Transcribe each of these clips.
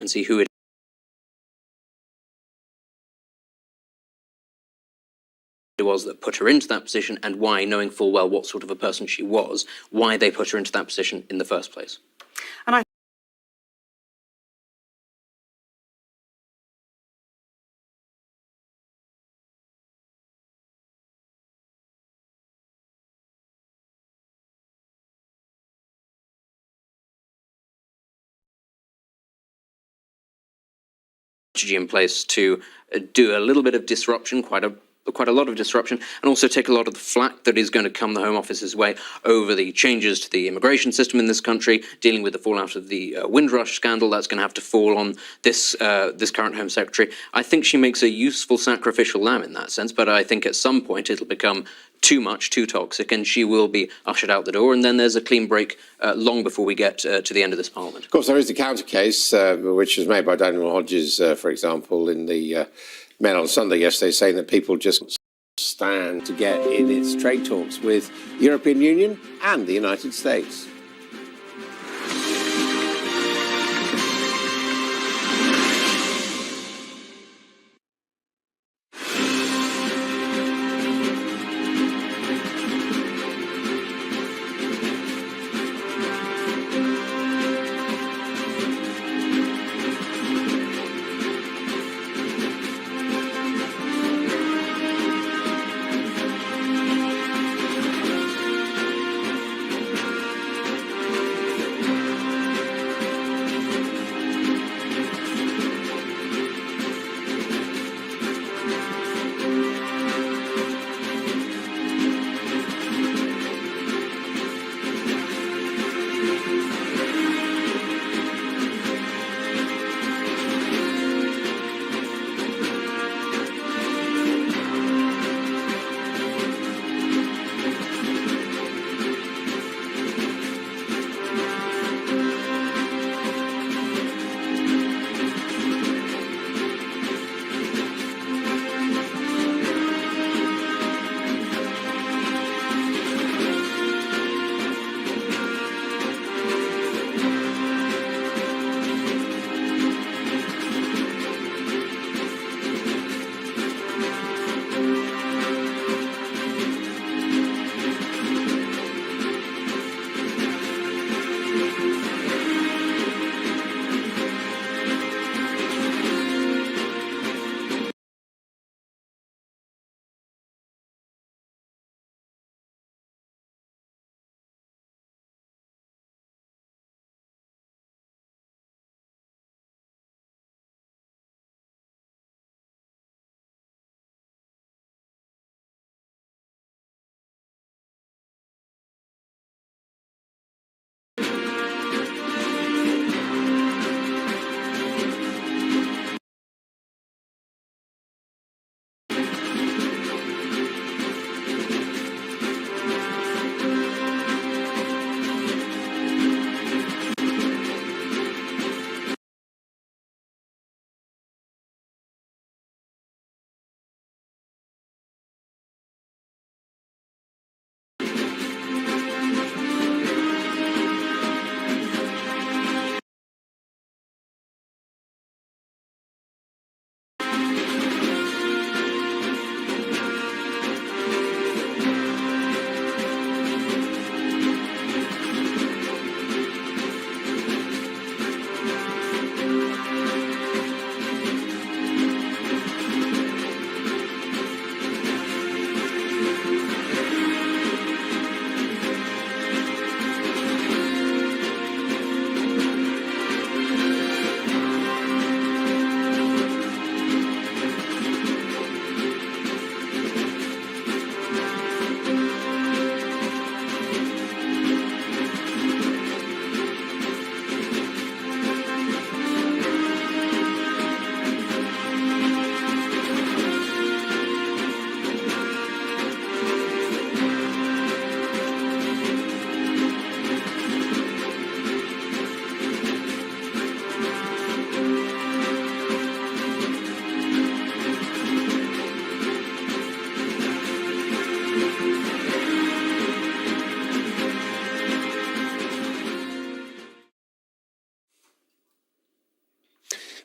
and see who it was that put her into that position, and why, knowing full well what sort of a person she was, why they put her into that position in the first place. And I in place to do a little bit of disruption, quite a lot of disruption, and also take a lot of the flack that is going to come the Home Office's way over the changes to the immigration system in this country, dealing with the fallout of the Windrush scandal. That's going to have to fall on this current Home Secretary. I think she makes a useful sacrificial lamb in that sense, but I think at some point it'll become too much, too toxic, and she will be ushered out the door, and then there's a clean break long before we get to the end of this Parliament. Of course, there is the counter case, which was made by Daniel Hodges, for example, in the Mail on Sunday yesterday, saying that people just stand to get in its trade talks with the European Union and the United States.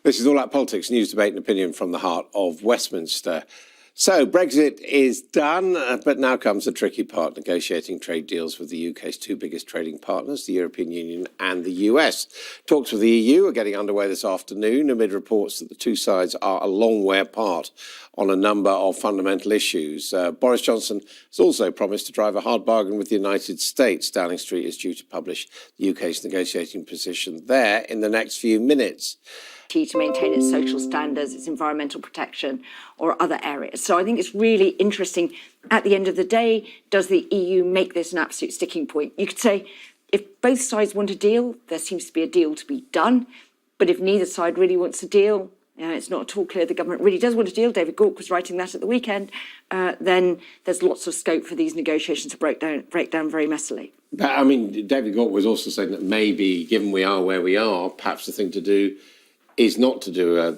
This is All Out Politics, news, debate and opinion from the heart of Westminster. So Brexit is done, but now comes the tricky part, negotiating trade deals with the UK's two biggest trading partners, the European Union and the US. Talks with the EU are getting underway this afternoon amid reports that the two sides are a long way apart on a number of fundamental issues. Boris Johnson has also promised to drive a hard bargain with the United States. Downing Street is due to publish the UK's negotiating position there in the next few minutes. To maintain its social standards, its environmental protection, or other areas. So I think it's really interesting. At the end of the day, does the EU make this an absolute sticking point? You could say, if both sides want a deal, there seems to be a deal to be done. But if neither side really wants a deal, it's not at all clear the government really does want a deal. David Gauke was writing that at the weekend. Then there's lots of scope for these negotiations to break down very messily. But, I mean, David Gauke was also saying that maybe, given we are where we are, perhaps the thing to do is not to do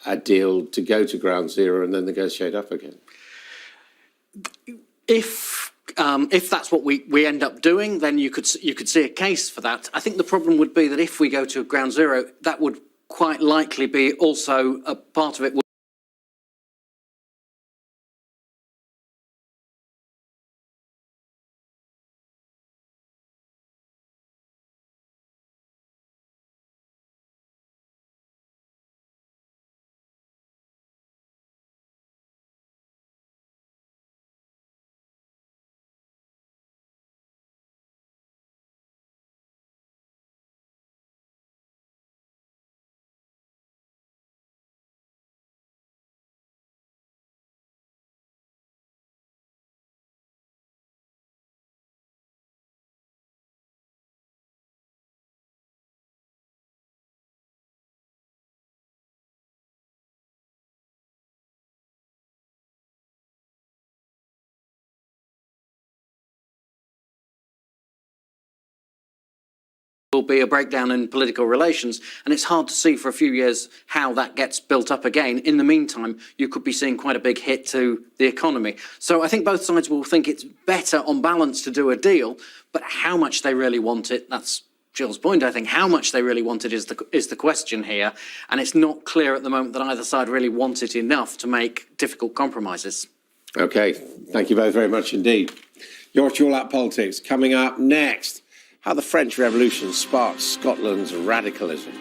a deal, to go to ground zero and then negotiate up again. If that's what we end up doing, then you could see a case for that. I think the problem would be that if we go to ground zero, that would quite likely be also a part of it. Will be a breakdown in political relations, and it's hard to see for a few years how that gets built up again. In the meantime, you could be seeing quite a big hit to the economy. So I think both sides will think it's better on balance to do a deal, but how much they really want it, that's Jill's point, I think. How much they really want it is the question here, and it's not clear at the moment that either side really want it enough to make difficult compromises. OK, thank you both very much indeed. You're watching All Out Politics. Coming up next, how the French Revolution sparked Scotland's radicalism.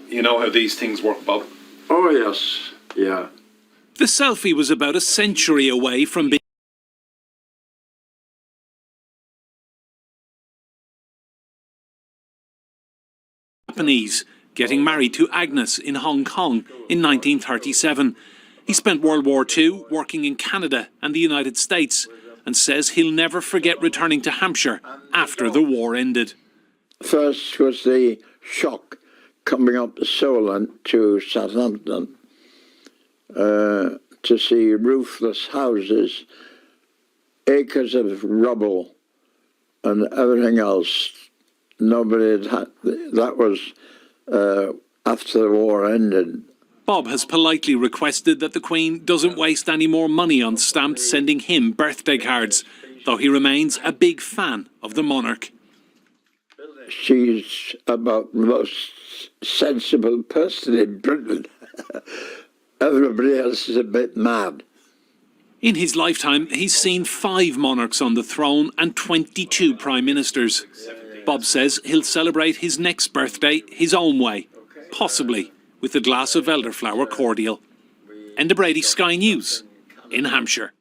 You know how these things work, Bob? Oh, yes. Yeah. The selfie was about a century away from being Japanese, getting married to Agnes in Hong Kong in 1937. He spent World War II working in Canada and the United States and says he'll never forget returning to Hampshire after the war ended. First was the shock coming up to Solent to Southampton to see roofless houses, acres of rubble and everything else. Nobody had that was after the war ended. Bob has politely requested that the Queen doesn't waste any more money on stamps sending him birthday cards, though he remains a big fan of the monarch. She's about the most sensible person in Britain. Everybody else is a bit mad. In his lifetime, he's seen 5 monarchs on the throne and 22 prime ministers. Bob says he'll celebrate his next birthday his own way, possibly with a glass of elderflower cordial. Enda Brady, Sky News, in Hampshire.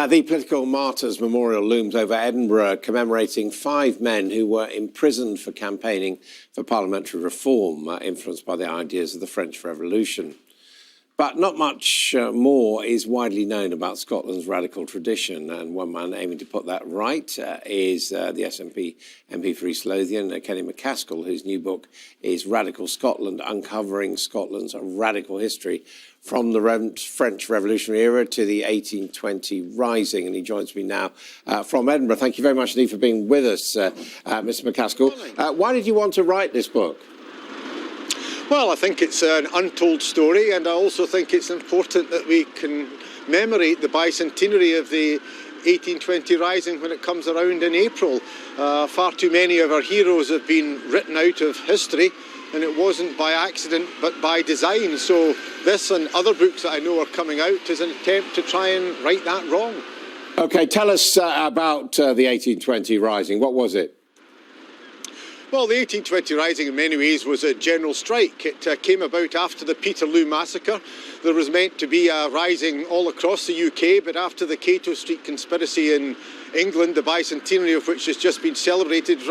The Political Martyrs Memorial looms over Edinburgh, commemorating 5 men who were imprisoned for campaigning for parliamentary reform, influenced by the ideas of the French Revolution. But not much more is widely known about Scotland's radical tradition, and one man aiming to put that right is the SNP MP for East Lothian, Kenny McCaskill, whose new book is Radical Scotland, Uncovering Scotland's Radical History from the French Revolutionary Era to the 1820 Rising. And he joins me now from Edinburgh. Thank you very much indeed for being with us, Mr. McCaskill. Why did you want to write this book? Well, I think it's an untold story, and I also think it's important that we commemorate the bicentenary of the 1820 Rising when it comes around in April. Far too many of our heroes have been written out of history, and it wasn't by accident but by design. So this and other books that I know are coming out is an attempt to try and right that wrong. OK, tell us about the 1820 Rising. What was it? Well, the 1820 Rising in many ways was a general strike. It came about after the Peterloo massacre. There was meant to be a rising all across the UK, but after the Cato Street conspiracy in England, the bicentenary of which has just been celebrated,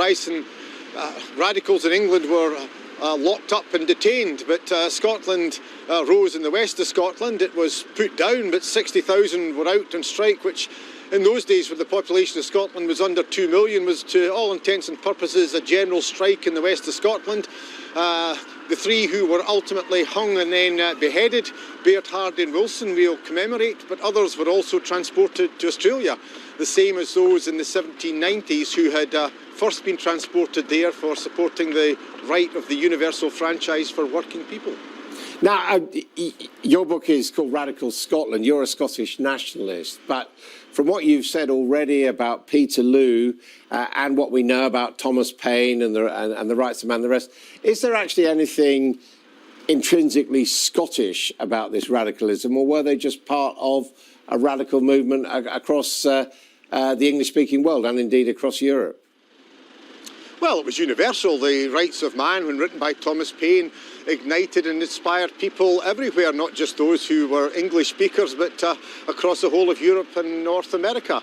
radicals in England were locked up and detained. But Scotland rose in the west of Scotland. It was put down, but 60,000 were out on strike, which in those days, when the population of Scotland was under 2 million, was to all intents and purposes a general strike in the west of Scotland. The 3 who were ultimately hung and then beheaded, Bayard Hardy and Wilson, we'll commemorate, but others were also transported to Australia, the same as those in the 1790s who had first been transported there for supporting the right of the universal franchise for working people. Now, your book is called Radical Scotland. You're a Scottish nationalist, but from what you've said already about Peterloo and what we know about Thomas Paine and the rights of man and the rest, is there actually anything intrinsically Scottish about this radicalism, or were they just part of a radical movement across the English-speaking world and indeed across Europe? Well, it was universal. The Rights of Man, when written by Thomas Paine, ignited and inspired people everywhere, not just those who were English speakers, but across the whole of Europe and North America.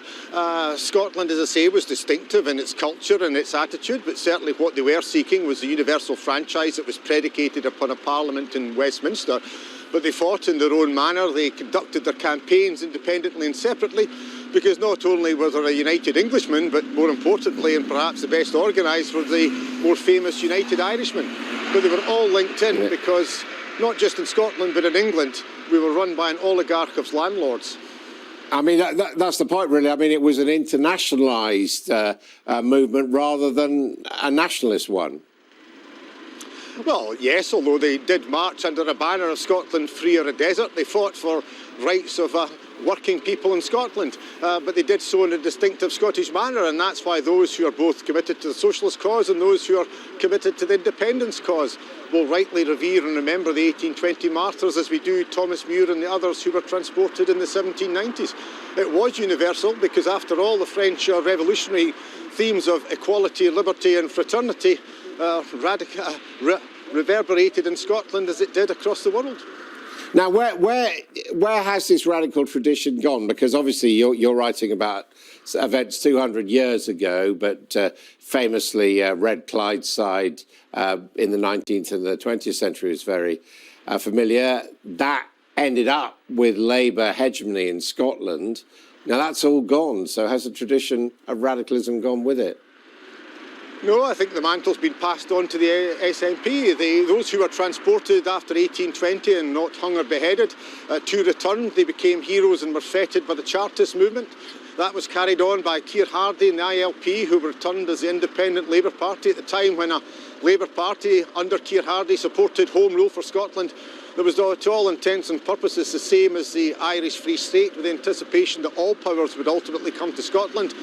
Scotland, as I say, was distinctive in its culture and its attitude, but certainly what they were seeking was the universal franchise that was predicated upon a parliament in Westminster. But they fought in their own manner. They conducted their campaigns independently and separately, because not only were there a United Englishmen, but more importantly, and perhaps the best organised, were the more famous United Irishmen. But they were all linked in because, not just in Scotland, but in England, we were run by an oligarch of landlords. I mean, that's the point, really. I mean, it was an internationalised movement rather than a nationalist one. Well, yes, although they did march under a banner of Scotland free or a desert, they fought for rights of working people in Scotland, but they did so in a distinctive Scottish manner, and that's why those who are both committed to the socialist cause and those who are committed to the independence cause will rightly revere and remember the 1820 martyrs, as we do Thomas Muir and the others who were transported in the 1790s. It was universal because, after all, the French revolutionary themes of equality, liberty and fraternity reverberated in Scotland as it did across the world. Now, where has this radical tradition gone? Because obviously you're writing about events 200 years ago, but famously Red Clydeside in the 19th and the 20th century is very familiar. That ended up with Labour hegemony in Scotland. Now that's all gone. So has the tradition of radicalism gone with it? No, I think the mantle's been passed on to the SNP. Those who were transported after 1820 and not hung or beheaded to return, they became heroes and were feted by the Chartist movement. That was carried on by Keir Hardie and the ILP, who returned as the independent Labour Party at the time when a Labour Party under Keir Hardie supported Home Rule for Scotland. There was, to all intents and purposes, the same as the Irish Free State, with the anticipation that all powers would ultimately come to Scotland.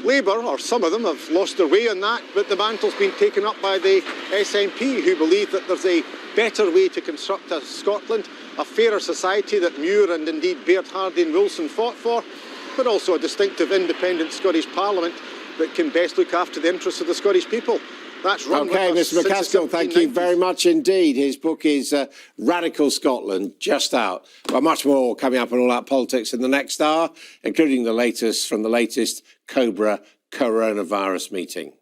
Labour, or some of them, have lost their way on that, but the mantle's been taken up by the SNP, who believe that there's a better way to construct a Scotland, a fairer society that Muir and indeed Bayard Hardy and Wilson fought for, but also a distinctive independent Scottish Parliament that can best look after the interests of the Scottish people. That's run with Okay, us Mr. since the McCaskill, thank you 1790s. very much indeed. His book is Radical Scotland, just out. Well, much more coming up on All Out Politics in the next hour, including the latest from the latest Cobra coronavirus meeting.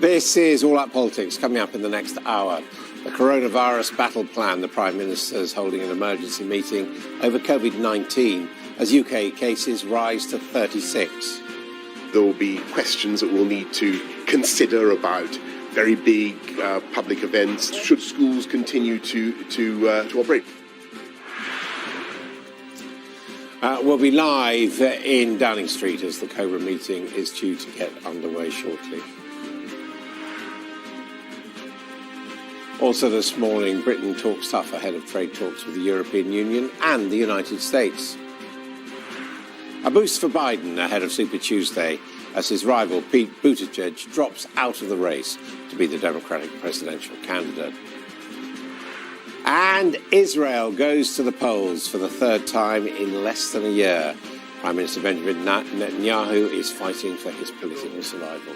This is All Out Politics coming up in the next hour. The coronavirus battle plan. The Prime Minister is holding an emergency meeting over COVID-19 as UK cases rise to 36. There will be questions that we'll need to consider about very big public events. Should schools continue to operate? We'll be live in Downing Street as the Cobra meeting is due to get underway shortly. Also this morning, Britain talks tough ahead of trade talks with the European Union and the United States. A boost for Biden ahead of Super Tuesday as his rival Pete Buttigieg drops out of the race to be the Democratic presidential candidate. And Israel goes to the polls for the third time in less than a year. Prime Minister Benjamin Netanyahu is fighting for his political survival.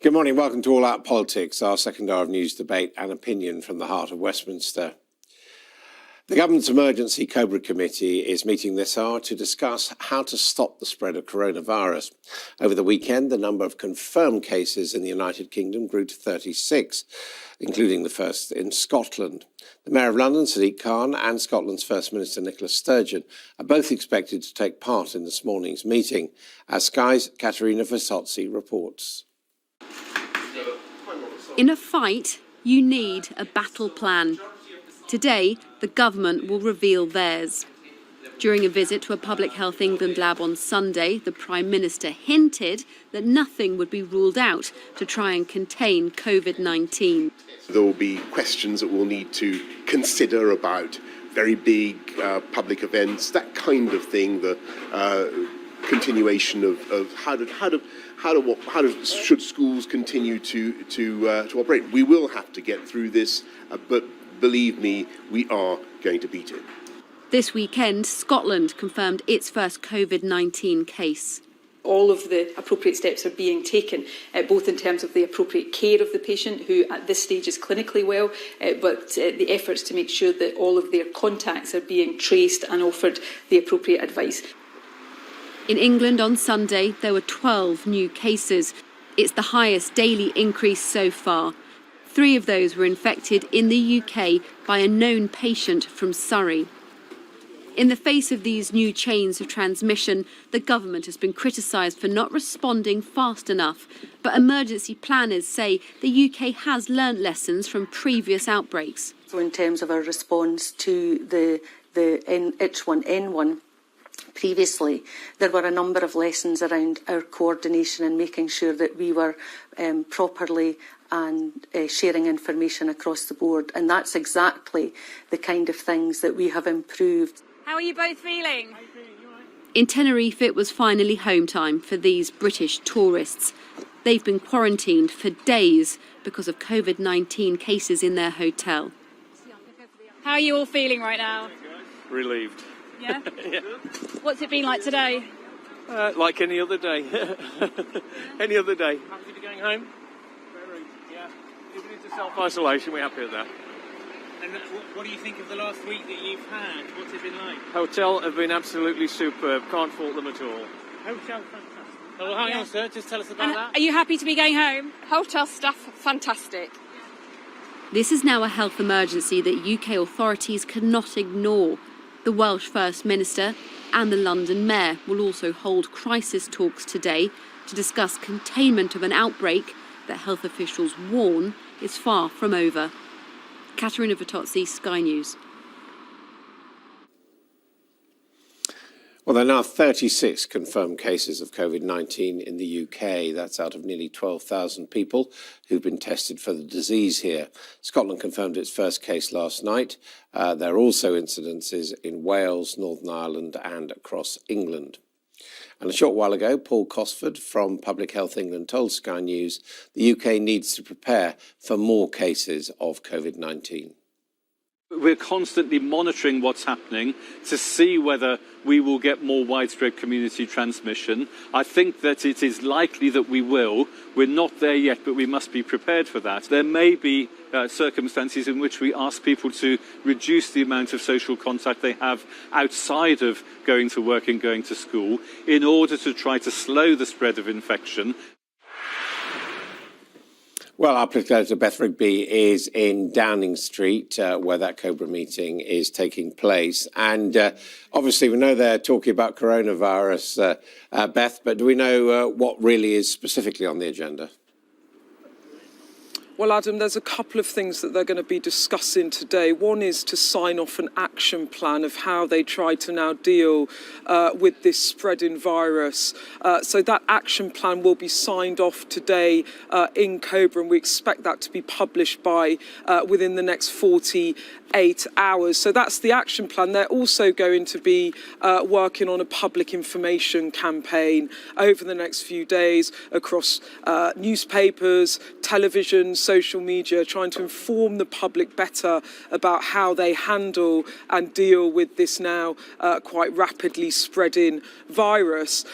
Good morning, welcome to All Out Politics, our second hour of news, debate and opinion from the heart of Westminster. The government's emergency Cobra committee is meeting this hour to discuss how to stop the spread of coronavirus. Over the weekend, the number of confirmed cases in the United Kingdom grew to 36, including the first in Scotland. The Mayor of London, Sadiq Khan, and Scotland's First Minister, Nicola Sturgeon, are both expected to take part in this morning's meeting, as Sky's Katerina Vasotsi reports. In a fight, you need a battle plan. Today, the government will reveal theirs. During a visit to a Public Health England lab on Sunday, the Prime Minister hinted that nothing would be ruled out to try and contain COVID-19. There will be questions that we'll need to consider about very big public events, that kind of thing, the continuation of how should schools continue to operate. We will have to get through this, but believe me, we are going to beat it. This weekend, Scotland confirmed its first COVID-19 case. All of the appropriate steps are being taken, both in terms of the appropriate care of the patient, who at this stage is clinically well, but the efforts to make sure that all of their contacts are being traced and offered the appropriate advice. In England on Sunday, there were 12 new cases. It's the highest daily increase so far. 3 of those were infected in the UK by a known patient from Surrey. In the face of these new chains of transmission, the government has been criticised for not responding fast enough. But emergency planners say the UK has learnt lessons from previous outbreaks. So in terms of our response to the H1N1, previously, there were a number of lessons around our coordination and making sure that we were properly and sharing information across the board. And that's exactly the kind of things that we have improved. How are you both feeling? In Tenerife, it was finally home time for these British tourists. They've been quarantined for days because of COVID-19 cases in their hotel. How are you all feeling right now? Relieved. Yeah? Yeah. What's it been like today? Like any other day. Any other day. Happy to be going home? Yeah. Even into self-isolation, we're happy with that. And what do you think of the last week that you've had? What's it been like? Hotel have been absolutely superb. Can't fault them at all. Hotel, fantastic. Oh, hang on, sir. Just tell us about that. Are you happy to be going home? Hotel staff, fantastic. This is now a health emergency that UK authorities cannot ignore. The Welsh First Minister and the London Mayor will also hold crisis talks today to discuss containment of an outbreak that health officials warn is far from over. Katerina Vitozzi, Sky News. Well, there are now 36 confirmed cases of COVID-19 in the UK. That's out of nearly 12,000 people who've been tested for the disease here. Scotland confirmed its first case last night. There are also incidences in Wales, Northern Ireland and across England. And a short while ago, Paul Cosford from Public Health England told Sky News the UK needs to prepare for more cases of COVID-19. We're constantly monitoring what's happening to see whether we will get more widespread community transmission. I think that it is likely that we will. We're not there yet, but we must be prepared for that. There may be circumstances in which we ask people to reduce the amount of social contact they have outside of going to work and going to school in order to try to slow the spread of infection. Well, our political editor, Beth Rigby, is in Downing Street, where that Cobra meeting is taking place. And obviously, we know they're talking about coronavirus, Beth, but do we know what really is specifically on the agenda? Well, Adam, there's a couple of things that they're going to be discussing today. One is to sign off an action plan of how they try to now deal with this spreading virus. So that action plan will be signed off today in Cobra, and we expect that to be published by within the next 48 hours. So that's the action plan. They're also going to be working on a public information campaign over the next few days across newspapers, television, social media, trying to inform the public better about how they handle and deal with this now quite rapidly spreading virus.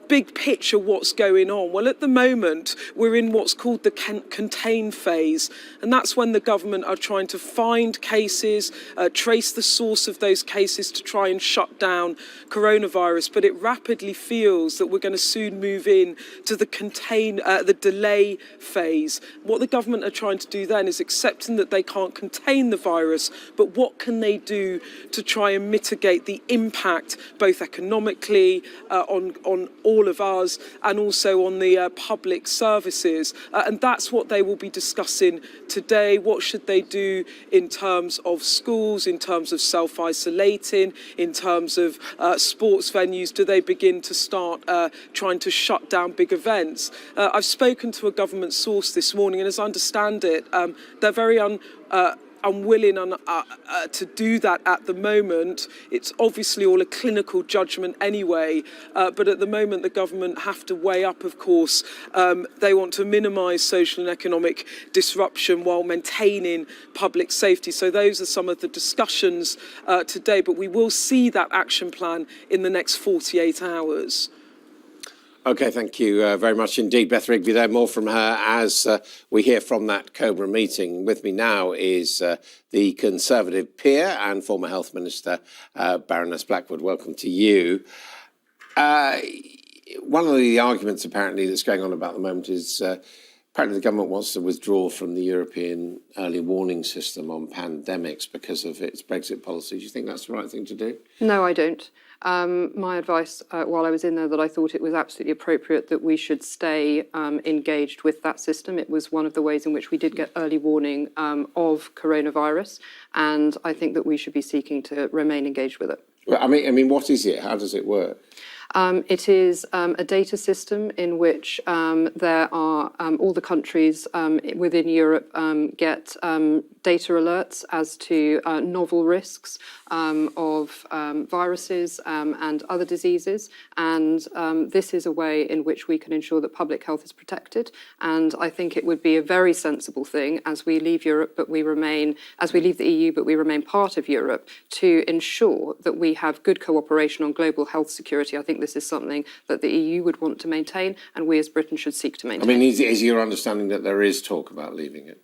big picture, what's going on? Well, at the moment, we're in what's called the contain phase, and that's when the government are trying to find cases, trace the source of those cases to try and shut down coronavirus. But it rapidly feels that we're going to soon move in to the delay phase. What the government are trying to do then is accepting that they can't contain the virus, but what can they do to try and mitigate the impact, both economically, on all of us, and also on the public services. And that's what they will be discussing today. What should they do in terms of schools, in terms of self-isolating, in terms of sports venues? Do they begin to start trying to shut down big events? I've spoken to a government source this morning, and as I understand it, they're very unwilling to do that at the moment. It's obviously all a clinical judgment anyway, but at the moment the government have to weigh up, of course. They want to minimise social and economic disruption while maintaining public safety. So those are some of the discussions today, but we will see that action plan in the next 48 hours. OK, thank you very much indeed, Beth Rigby there. More from her as we hear from that Cobra meeting. With me now is the Conservative peer and former Health Minister, Baroness Blackwood. Welcome to you. One of the arguments apparently that's going on about the moment is apparently the government wants to withdraw from the European early warning system on pandemics because of its Brexit policy. Do you think that's the right thing to do? No, I don't. My advice while I was in there that I thought it was absolutely appropriate that we should stay engaged with that system. It was one of the ways in which we did get early warning of coronavirus, and I think that we should be seeking to remain engaged with it. Well, I mean, what is it? How does it work? It is a data system in which there are all the countries within Europe get data alerts as to novel risks of viruses and other diseases. And this is a way in which we can ensure that public health is protected. And I think it would be a very sensible thing as we leave Europe, but we remain, as we leave the EU, but we remain part of Europe, to ensure that we have good cooperation on global health security. I think this is something that the EU would want to maintain, and we as Britain should seek to maintain. I mean, is your understanding that there is talk about leaving it?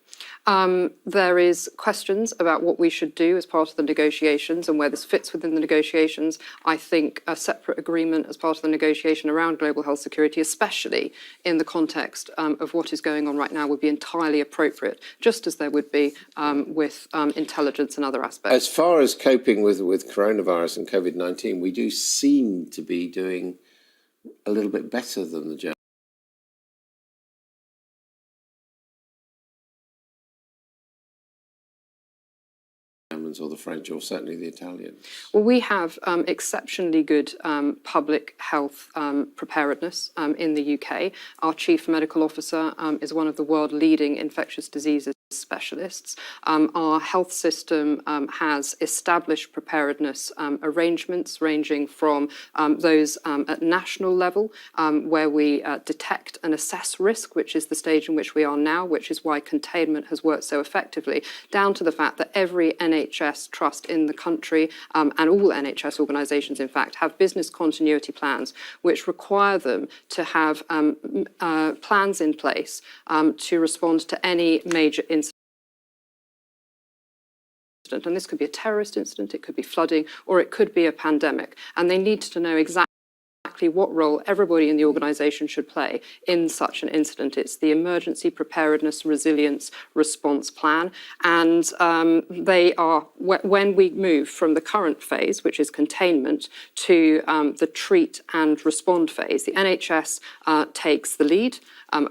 There is questions about what we should do as part of the negotiations and where this fits within the negotiations. I think a separate agreement as part of the negotiation around global health security, especially in the context of what is going on right now, would be entirely appropriate, just as there would be with intelligence and other aspects. As far as coping with coronavirus and COVID-19, we do seem to be doing a little bit better than the Germans or the French, or certainly the Italians. Well, we have exceptionally good public health preparedness in the UK. Our Chief Medical Officer is one of the world leading infectious diseases specialists. Our health system has established preparedness arrangements ranging from those at national level where we detect and assess risk, which is the stage in which we are now, which is why containment has worked so effectively, down to the fact that every NHS trust in the country and all NHS organisations, in fact, have business continuity plans which require them to have plans in place to respond to any major incident. And this could be a terrorist incident, it could be flooding, or it could be a pandemic. And they need to know exactly what role everybody in the organisation should play in such an incident. It's the Emergency Preparedness Resilience Response Plan. And they are, when we move from the current phase, which is containment, to the treat and respond phase, the NHS takes the lead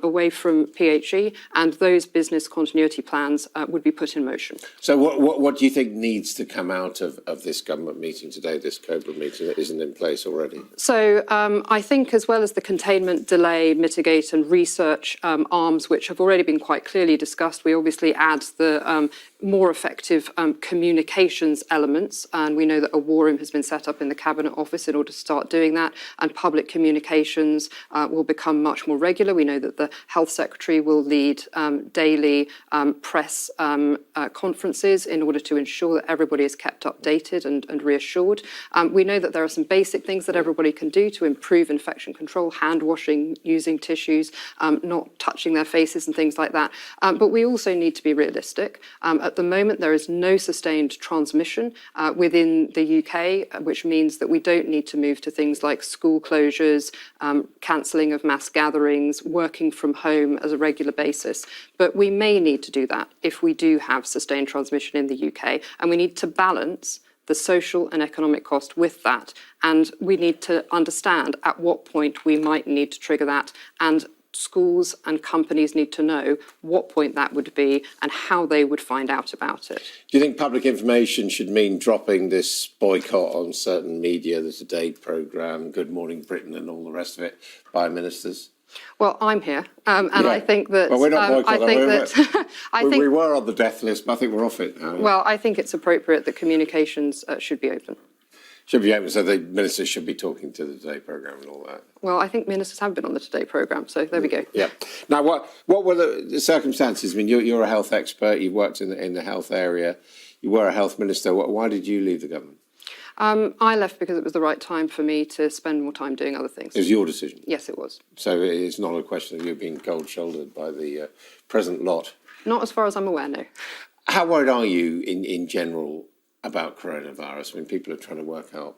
away from PHE, and those business continuity plans would be put in motion. So what do you think needs to come out of this government meeting today, this Cobra meeting that isn't in place already? So I think as well as the containment, delay, mitigate and research arms, which have already been quite clearly discussed, we obviously add the more effective communications elements, and we know that a war room has been set up in the Cabinet Office in order to start doing that, and public communications will become much more regular. We know that the Health Secretary will lead daily press conferences in order to ensure that everybody is kept updated and reassured. We know that there are some basic things that everybody can do to improve infection control, hand washing, using tissues, not touching their faces and things like that. But we also need to be realistic. At the moment, there is no sustained transmission within the UK, which means that we don't need to move to things like school closures, cancelling of mass gatherings, working from home as a regular basis. But we may need to do that if we do have sustained transmission in the UK, and we need to balance the social and economic cost with that. And we need to understand at what point we might need to trigger that, and schools and companies need to know what point that would be and how they would find out about it. Do you think public information should mean dropping this boycott on certain media, the Today programme, Good Morning Britain and all the rest of it by ministers? Well, I'm here, and I think that... Well, we're not boycotting. We were on the death list, but I think we're off it now. Well, I think it's appropriate that communications should be open. Should be open, so the ministers should be talking to the Today programme and all that. Well, I think ministers have been on the Today programme, so there we go. Yeah. Now, what were the circumstances? I mean, you're a health expert. You've worked in the health area. You were a health minister. Why did you leave the government? I left because it was the right time for me to spend more time doing other things. It was your decision? Yes, it was. So it's not a question of you being cold-shouldered by the present lot? Not as far as I'm aware, no. How worried are you in general about coronavirus? I mean, people are trying to work out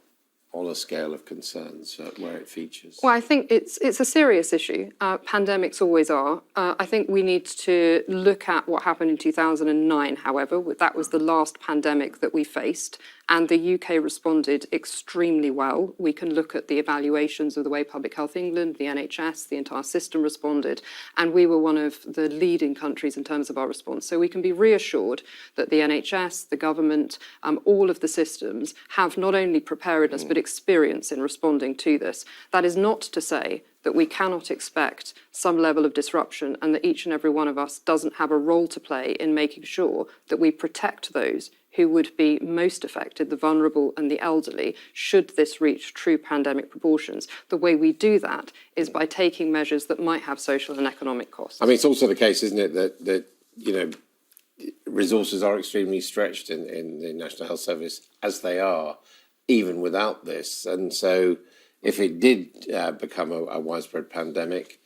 on a scale of concerns where it features. Well, I think it's a serious issue. Pandemics always are. I think we need to look at what happened in 2009, however. That was the last pandemic that we faced, and the UK responded extremely well. We can look at the evaluations of the way Public Health England, the NHS, the entire system responded, and we were one of the leading countries in terms of our response. So we can be reassured that the NHS, the government, all of the systems have not only preparedness but experience in responding to this. That is not to say that we cannot expect some level of disruption and that each and every one of us doesn't have a role to play in making sure that we protect those who would be most affected, the vulnerable and the elderly, should this reach true pandemic proportions. The way we do that is by taking measures that might have social and economic costs. I mean, it's also the case, isn't it, that you know, resources are extremely stretched in the National Health Service as they are, even without this. And so if it did become a widespread pandemic,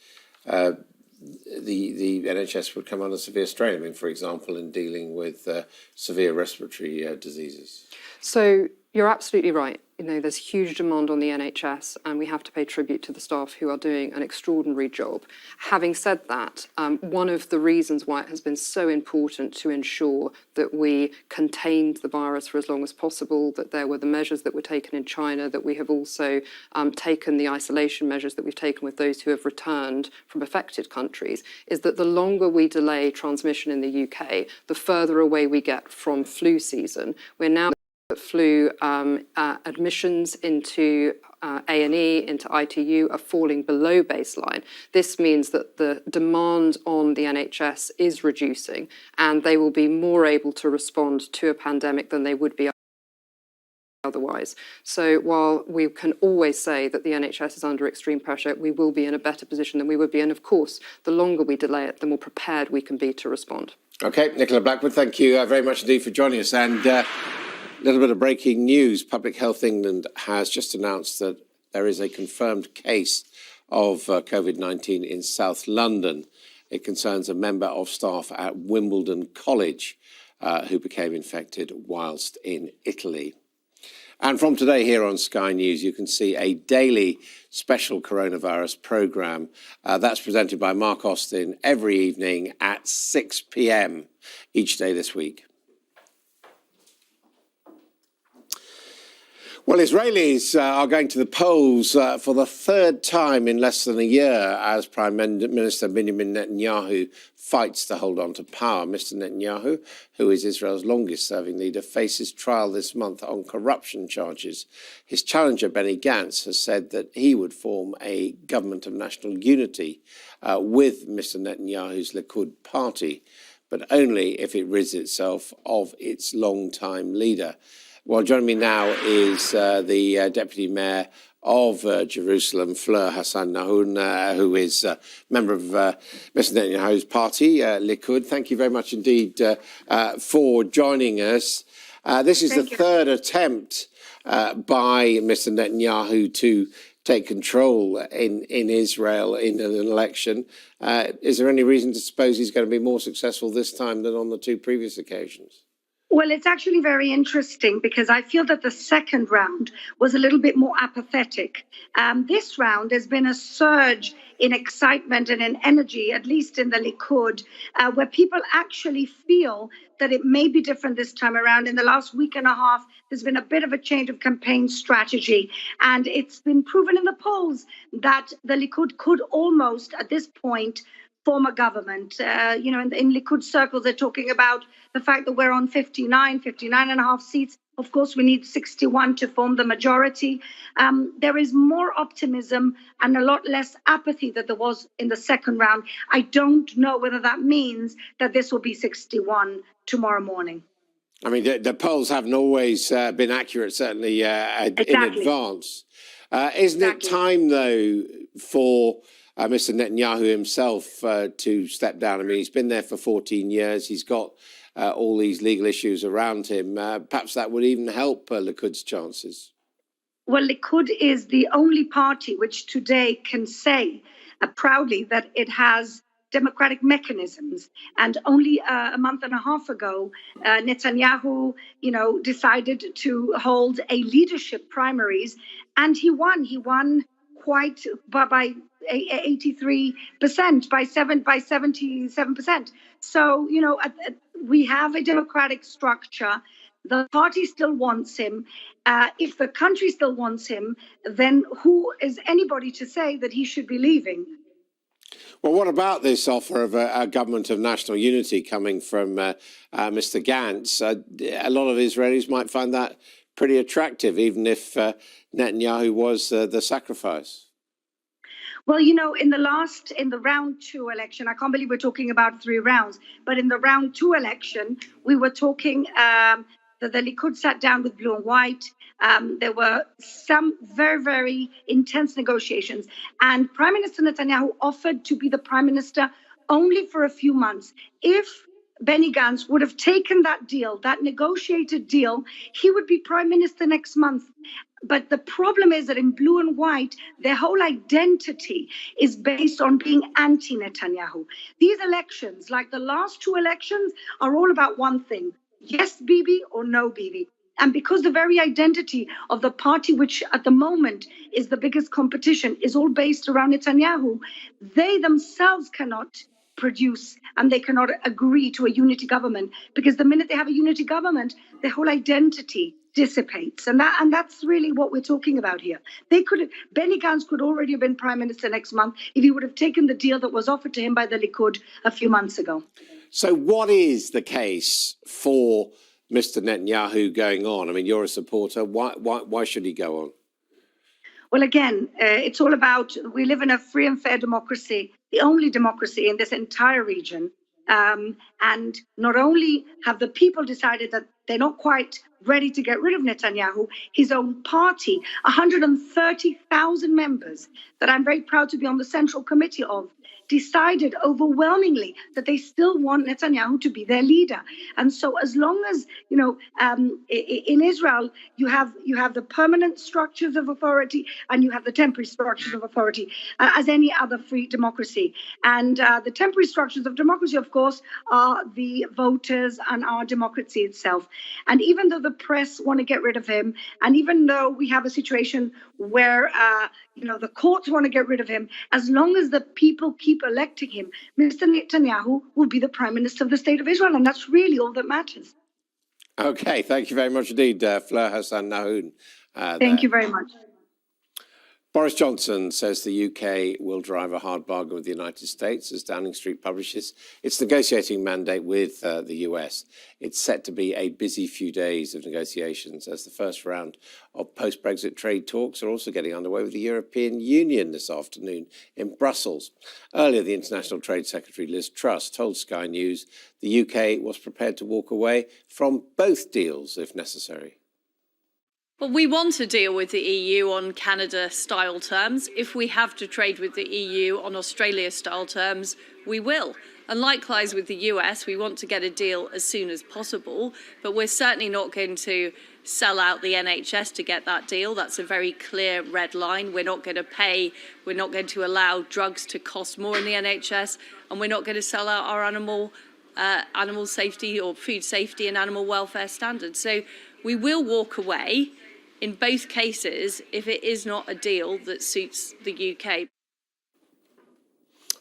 the NHS would come under severe strain. I mean, for example, in dealing with severe respiratory diseases. So you're absolutely right. You know, there's huge demand on the NHS, and we have to pay tribute to the staff who are doing an extraordinary job. Having said that, one of the reasons why it has been so important to ensure that we contained the virus for as long as possible, that there were the measures that were taken in China, that we have also taken the isolation measures that we've taken with those who have returned from affected countries, is that the longer we delay transmission in the UK, the further away we get from flu season. We're now flu admissions into A&E, into ITU are falling below baseline. This means that the demand on the NHS is reducing, and they will be more able to respond to a pandemic than they would be otherwise. So while we can always say that the NHS is under extreme pressure, we will be in a better position than we would be. And of course, the longer we delay it, the more prepared we can be to respond. OK, Nicola Blackwood, thank you very much indeed for joining us. And a little bit of breaking news. Public Health England has just announced that there is a confirmed case of COVID-19 in South London. It concerns a member of staff at Wimbledon College who became infected whilst in Italy. And from today here on Sky News, you can see a daily special coronavirus programme that's presented by Mark Austin every evening at 6 p.m. each day this week. Well, Israelis are going to the polls for the third time in less than a year as Prime Minister Benjamin Netanyahu fights to hold on to power. Mr. Netanyahu, who is Israel's longest-serving leader, faces trial this month on corruption charges. His challenger, Benny Gantz, has said that he would form a government of national unity with Mr. Netanyahu's Likud party. but only if it rids itself of its long-time leader. Well, joining me now is the Deputy Mayor of Jerusalem, Fleur Hassan Nahoun, who is a member of Mr. Netanyahu's party, Likud. Thank you very much indeed for joining us. This is the third attempt by Mr. Netanyahu to take control in Israel in an election. Is there any reason to suppose he's going to be more successful this time than on the two previous occasions? Well, it's actually very interesting because I feel that the second round was a little bit more apathetic. This round has been a surge in excitement and in energy, at least in the Likud, where people actually feel that it may be different this time around. In the last week and a half, there's been a bit of a change of campaign strategy. And it's been proven in the polls that the Likud could almost, at this point, form a government. In Likud circles, they're talking about the fact that we're on 59 and a half seats. Of course, we need 61 to form the majority. There is more optimism and a lot less apathy than there was in the second round. I don't know whether that means that this will be 61 tomorrow morning. I mean, the polls haven't always been accurate, certainly in advance. Isn't it time, though, for Mr. Netanyahu himself to step down? I mean, he's been there for 14 years. He's got all these legal issues around him. Perhaps that would even help Likud's chances. Well, Likud is the only party which today can say proudly that it has democratic mechanisms. And only a month and a half ago, Netanyahu, decided to hold a leadership primaries, and he won. He won quite by 83%, by 77%. So, we have a democratic structure. The party still wants him. If the country still wants him, then who is anybody to say that he should be leaving? Well, what about this offer of a government of national unity coming from Mr. Gantz? A lot of Israelis might find that pretty attractive, even if Netanyahu was the sacrifice. Well, in the round two election, I can't believe we're talking about 3 rounds, but in the round 2 election, we were talking that the Likud sat down with Blue and White. There were some very, very intense negotiations. And Prime Minister Netanyahu offered to be the prime minister only for a few months. If Benny Gantz would have taken that deal, that negotiated deal, he would be prime minister next month. But the problem is that in Blue and White, their whole identity is based on being anti-Netanyahu. These elections, like the last 2 elections, are all about one thing: yes, Bibi, or no, Bibi. And because the very identity of the party, which at the moment is the biggest competition, is all based around Netanyahu, they themselves cannot produce and they cannot agree to a unity government, because the minute they have a unity government, their whole identity dissipates. And that's really what we're talking about here. Benny Gantz could already have been prime minister next month if he would have taken the deal that was offered to him by the Likud a few months ago. So what is the case for Mr. Netanyahu going on? I mean, you're a supporter. Why should he go on? Well, again, it's all about, we live in a free and fair democracy, the only democracy in this entire region. And not only have the people decided that they're not quite ready to get rid of Netanyahu, his own party, 130,000 members that I'm very proud to be on the Central Committee of, decided overwhelmingly that they still want Netanyahu to be their leader. And so as long as, in Israel, you have the permanent structures of authority and you have the temporary structures of authority, as any other free democracy. And the temporary structures of democracy, of course, are the voters and our democracy itself. And even though the press want to get rid of him, and even though we have a situation where, the courts want to get rid of him, as long as the people keep electing him, Mr. Netanyahu will be the Prime Minister of the State of Israel, and that's really all that matters. Okay, thank you very much indeed, Fleur Hassan Nahoun. Thank you very much. Boris Johnson says the UK will drive a hard bargain with the United States as Downing Street publishes its negotiating mandate with the US. It's set to be a busy few days of negotiations as the first round of post-Brexit trade talks are also getting underway with the European Union this afternoon in Brussels. Earlier, the International Trade Secretary Liz Truss told Sky News the UK was prepared to walk away from both deals if necessary. Well, we want to deal with the EU on Canada-style terms. If we have to trade with the EU on Australia-style terms, we will. And likewise with the US, we want to get a deal as soon as possible, but we're certainly not going to sell out the NHS to get that deal. That's a very clear red line. We're not going to pay, we're not going to allow drugs to cost more in the NHS, and we're not going to sell out our animal safety or food safety and animal welfare standards. So we will walk away in both cases if it is not a deal that suits the UK.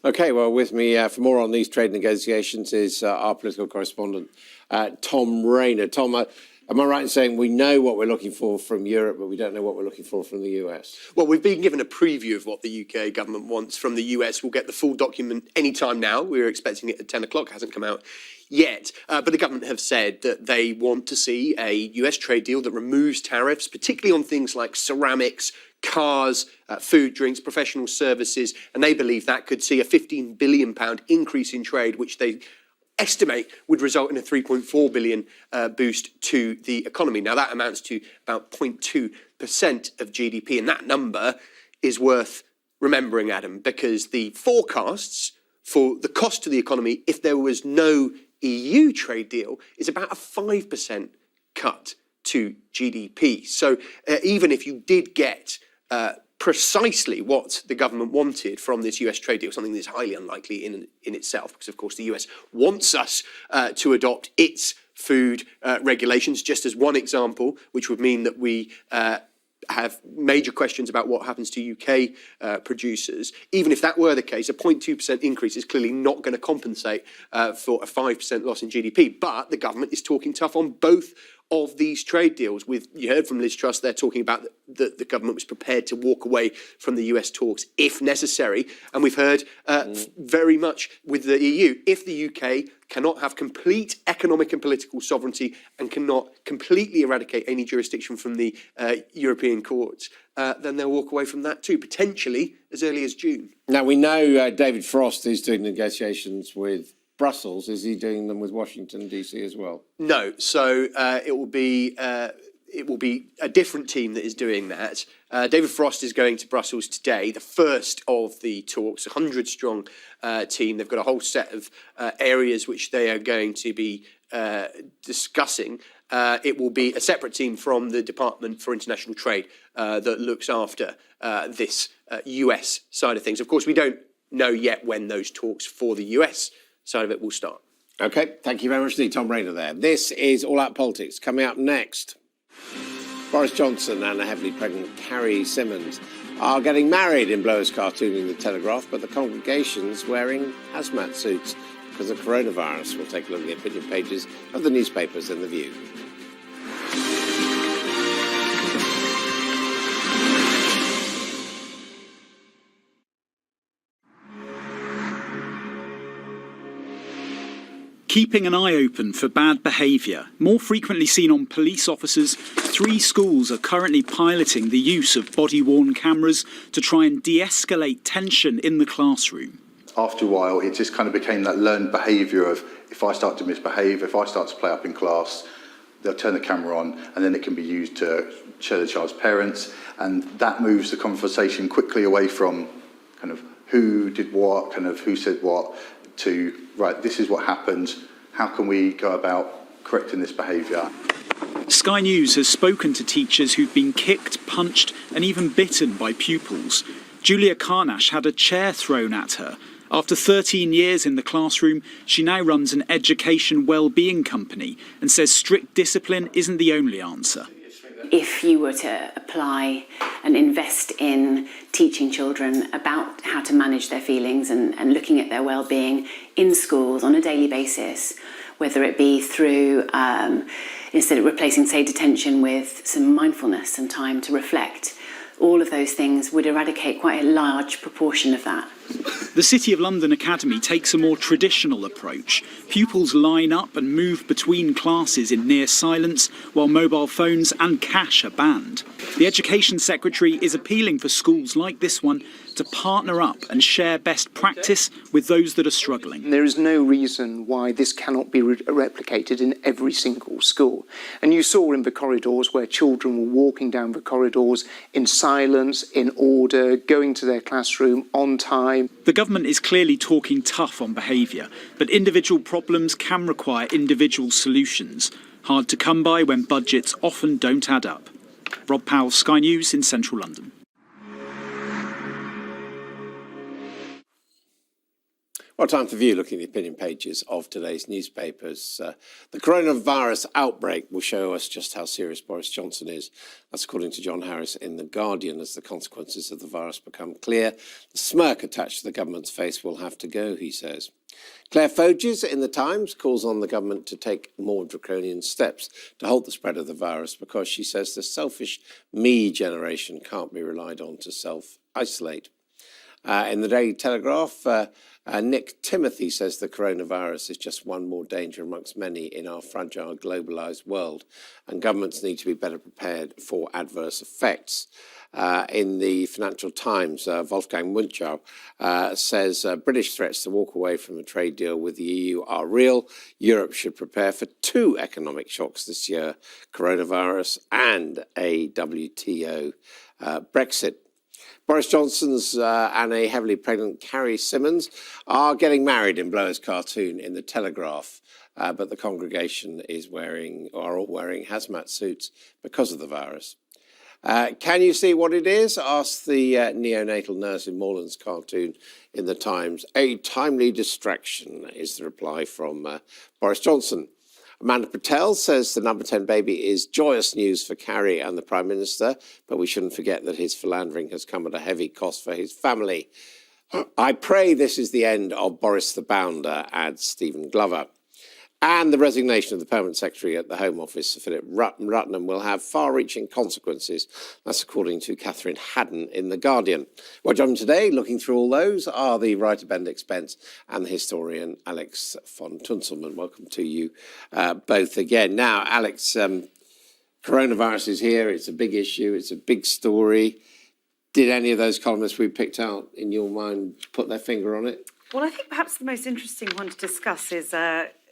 OK, well, with me for more on these trade negotiations is our political correspondent, Tom Rayner. Tom, am I right in saying we know what we're looking for from Europe, but we don't know what we're looking for from the US? Well, we've been given a preview of what the UK government wants from the US. We'll get the full document any time now. We were expecting it at 10 o'clock. It hasn't come out yet. But the government have said that they want to see a US trade deal that removes tariffs, particularly on things like ceramics, cars, food, drinks, professional services. And they believe that could see a £15 billion increase in trade, which they estimate would result in a 3.4 billion boost to the economy. Now, that amounts to about 0.2% of GDP. And that number is worth remembering, Adam, because the forecasts for the cost to the economy, if there was no EU trade deal, is about a 5% cut to GDP. So even if you did get precisely what the government wanted from this US trade deal, something that's highly unlikely in itself, because of course the US wants us to adopt its food regulations, just as one example, which would mean that we have major questions about what happens to UK producers. Even if that were the case, a 0.2% increase is clearly not going to compensate for a 5% loss in GDP. But the government is talking tough on both of these trade deals. You heard from Liz Truss, they're talking about that the government was prepared to walk away from the US talks if necessary. And we've heard very much with the EU, if the UK cannot have complete economic and political sovereignty and cannot completely eradicate any jurisdiction from the European courts, then they'll walk away from that too, potentially as early as June. Now, we know David Frost is doing negotiations with Brussels. Is he doing them with Washington, D.C. as well? No. So it will be a different team that is doing that. David Frost is going to Brussels today, the first of the talks, a 100-strong team. They've got a whole set of areas which they are going to be discussing. It will be a separate team from the Department for International Trade that looks after this US side of things. Of course, we don't know yet when those talks for the US side of it will start. OK, thank you very much indeed, Tom Rayner there. This is All Out Politics. Coming up next, Boris Johnson and a heavily pregnant Carrie Symonds are getting married in Blower's cartoon in the Telegraph, but the congregation's wearing hazmat suits because of coronavirus. We'll take a look at the opinion pages of the newspapers in The View. Keeping an eye open for bad behaviour. More frequently seen on police officers, 3 schools are currently piloting the use of body-worn cameras to try and de-escalate tension in the classroom. After a while, it just kind of became that learned behaviour of if I start to misbehave, if I start to play up in class, they'll turn the camera on and then it can be used to show the child's parents. And that moves the conversation quickly away from kind of who did what, kind of who said what, to, right, this is what happened, how can we go about correcting this behaviour? Sky News has spoken to teachers who've been kicked, punched and even bitten by pupils. Julia Carnash had a chair thrown at her. After 13 years in the classroom, she now runs an education well-being company and says strict discipline isn't the only answer. If you were to apply and invest in teaching children about how to manage their feelings and looking at their well-being in schools on a daily basis, whether it be through, instead of replacing, say, detention with some mindfulness and time to reflect, all of those things would eradicate quite a large proportion of that. The City of London Academy takes a more traditional approach. Pupils line up and move between classes in near silence, while mobile phones and cash are banned. The Education Secretary is appealing for schools like this one to partner up and share best practice with those that are struggling. There is no reason why this cannot be replicated in every single school. And you saw in the corridors where children were walking down the corridors in silence, in order, going to their classroom on time. The government is clearly talking tough on behaviour, but individual problems can require individual solutions. Hard to come by when budgets often don't add up. Rob Powell, Sky News in central London. Well, time for View, looking at the opinion pages of today's newspapers. The coronavirus outbreak will show us just how serious Boris Johnson is. That's according to John Harris in The Guardian. As the consequences of the virus become clear, the smirk attached to the government's face will have to go, he says. Claire Foges in The Times calls on the government to take more draconian steps to halt the spread of the virus because she says the selfish me generation can't be relied on to self-isolate. In the Daily Telegraph, Nick Timothy says the coronavirus is just one more danger amongst many in our fragile, globalised world, and governments need to be better prepared for adverse effects. In the Financial Times, Wolfgang Munchau says British threats to walk away from a trade deal with the EU are real. Europe should prepare for 2 economic shocks this year, coronavirus and a WTO Brexit. Boris Johnson's and a heavily pregnant Carrie Symonds are getting married in Blower's cartoon in The Telegraph, but the congregation are all wearing hazmat suits because of the virus. Can you see what it is? Asked the neonatal nurse in Morland's cartoon in The Times. A timely distraction is the reply from Boris Johnson. Amanda Patel says the number 10 baby is joyous news for Carrie and the Prime Minister, but we shouldn't forget that his philandering has come at a heavy cost for his family. I pray this is the end of Boris the Bounder, adds Stephen Glover. And the resignation of the Permanent Secretary at the Home Office, Philip Rutnam, will have far-reaching consequences. That's according to Catherine Haddon in The Guardian. Well, John, today, looking through all those, are the writer Benedict Spence and the historian Alex von Tunselman. Welcome to you both again. Now, Alex, coronavirus is here. It's a big issue. It's a big story. Did any of those columnists we picked out, in your mind, put their finger on it? Well, I think perhaps the most interesting one to discuss is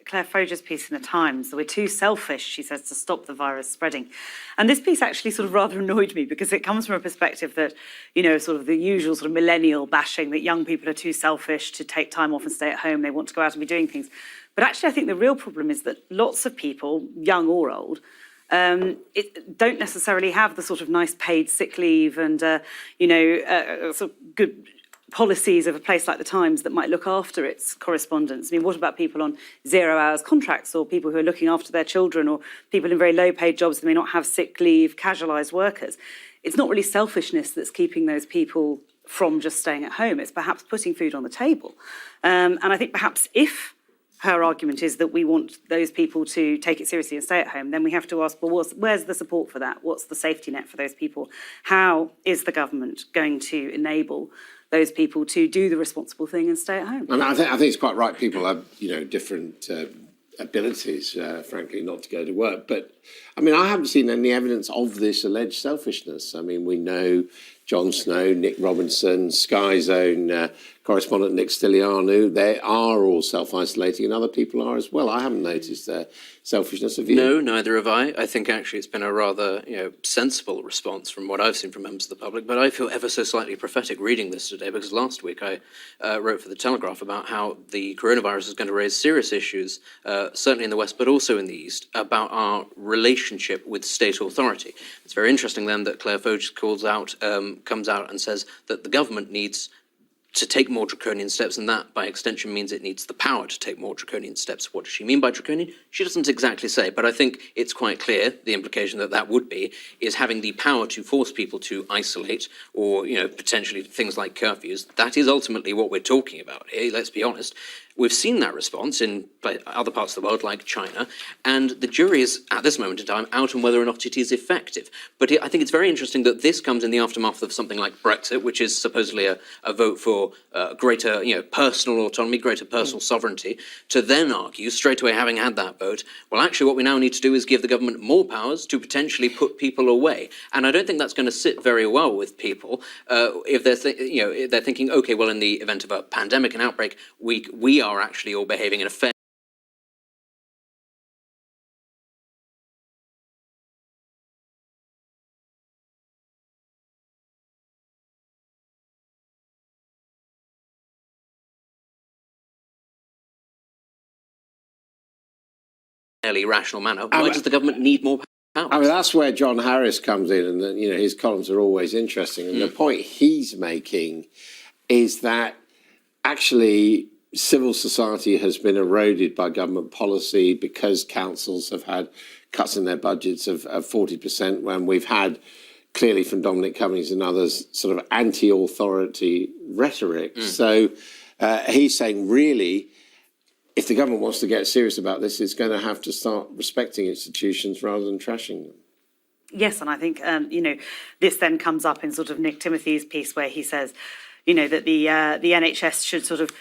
Claire Foges' piece in The Times. We're too selfish, she says, to stop the virus spreading. And this piece actually sort of rather annoyed me because it comes from a perspective that, you know, sort of the usual sort of millennial bashing that young people are too selfish to take time off and stay at home. They want to go out and be doing things. But actually, I think the real problem is that lots of people, young or old, don't necessarily have the sort of nice paid sick leave and, sort of good policies of a place like The Times that might look after its correspondents. I mean, what about people on 0 hours contracts or people who are looking after their children or people in very low paid jobs that may not have sick leave, casualised workers? It's not really selfishness that's keeping those people from just staying at home. It's perhaps putting food on the table. And I think perhaps if her argument is that we want those people to take it seriously and stay at home, then we have to ask, well, where's the support for that? What's the safety net for those people? How is the government going to enable those people to do the responsible thing and stay at home? I mean, I think it's quite right. People have, different abilities, frankly, not to go to work. But, I mean, I haven't seen any evidence of this alleged selfishness. I mean, we know Jon Snow, Nick Robinson, Sky Zone correspondent Nick Stylianou, they are all self-isolating and other people are as well. I haven't noticed selfishness of you. No, neither have I. I think actually it's been a rather sensible response from what I've seen from members of the public, but I feel ever so slightly prophetic reading this today because last week I wrote for The Telegraph about how the coronavirus is going to raise serious issues, certainly in the West, but also in the East, about our relationship with state authority. It's very interesting then that Claire Foges comes out and says that the government needs to take more draconian steps, and that, by extension, means it needs the power to take more draconian steps. What does she mean by draconian? She doesn't exactly say, but I think it's quite clear, the implication that would be, is having the power to force people to isolate, or, potentially things like curfews. That is ultimately what we're talking about here, let's be honest. We've seen that response in other parts of the world, like China, and the jury is, at this moment in time, out on whether or not it is effective. But I think it's very interesting that this comes in the aftermath of something like Brexit, which is supposedly a vote for greater, personal autonomy, greater personal sovereignty, to then argue, straight away having had that vote, well, actually what we now need to do is give the government more powers to potentially put people away. And I don't think that's going to sit very well with people if they're they're thinking, okay, well, in the event of a pandemic, an outbreak, we are actually all behaving in a fairly rational manner. Why does the government need more powers? I mean, that's where John Harris comes in, and his columns are always interesting. And the point he's making is that actually civil society has been eroded by government policy because councils have had cuts in their budgets of 40%, when we've had, clearly from Dominic Cummings and others, sort of anti-authority rhetoric. So he's saying, really, if the government wants to get serious about this, it's going to have to start respecting institutions rather than trashing them. Yes, and I think, this then comes up in sort of Nick Timothy's piece where he says, that the NHS should sort of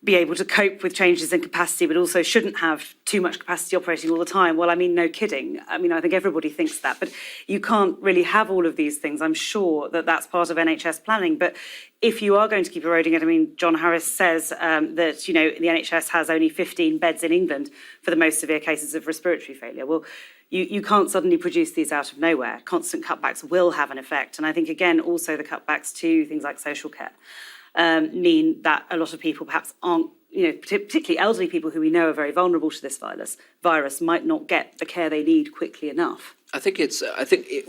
be able to cope with changes in capacity, but also shouldn't have too much capacity operating all the time. Well, I mean, no kidding. I mean, I think everybody thinks that, but you can't really have all of these things. I'm sure that that's part of NHS planning, but if you are going to keep eroding it, I mean, John Harris says that, the NHS has only 15 beds in England for the most severe cases of respiratory failure. Well, you can't suddenly produce these out of nowhere. Constant cutbacks will have an effect. And I think, again, also the cutbacks to things like social care mean that a lot of people perhaps aren't, particularly elderly people who we know are very vulnerable to this virus might not get the care they need quickly enough. I think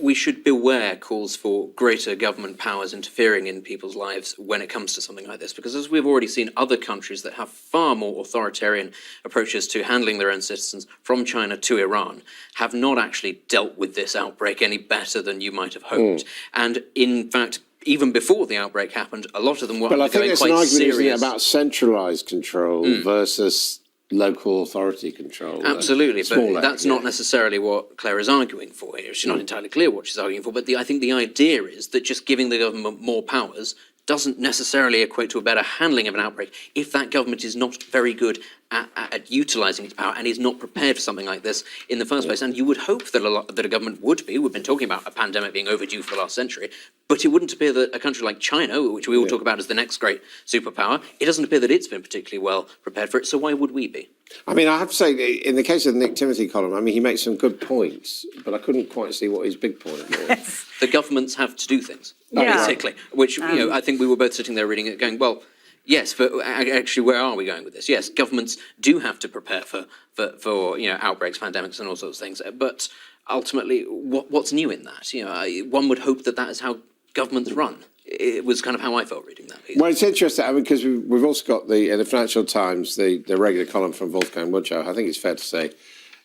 we should beware calls for greater government powers interfering in people's lives when it comes to something like this, because as we've already seen, other countries that have far more authoritarian approaches to handling their own citizens, from China to Iran, have not actually dealt with this outbreak any better than you might have hoped. And in fact, even before the outbreak happened, a lot of them were Well, I think there's an quite argument, isn't it, serious. about centralised control versus local authority control. Absolutely, smaller, but that's not necessarily what Claire is arguing for here. She's not entirely clear what she's arguing for, but I think the idea is that just giving the government more powers doesn't necessarily equate to a better handling of an outbreak if that government is not very good at utilising its power and is not prepared for something like this in the first place. And you would hope that a government would be. We've been talking about a pandemic being overdue for the last century, but it wouldn't appear that a country like China, which we all talk about as the next great superpower, it doesn't appear that it's been particularly well prepared for it, so why would we be? I mean, I have to say, in the case of the Nick Timothy column, I mean, he makes some good points, but I couldn't quite see what his big point was. The governments have to do things, Yeah. basically, which, I think we were both sitting there reading it going, well, yes, but actually, where are we going with this? Yes, governments do have to prepare for outbreaks, pandemics, and all sorts of things. But ultimately, what's new in that? One would hope that is how governments run. It was kind of how I felt reading that piece. Well, it's interesting, I mean, because we've also got in the Financial Times, the regular column from Wolfgang Mudschau. I think it's fair to say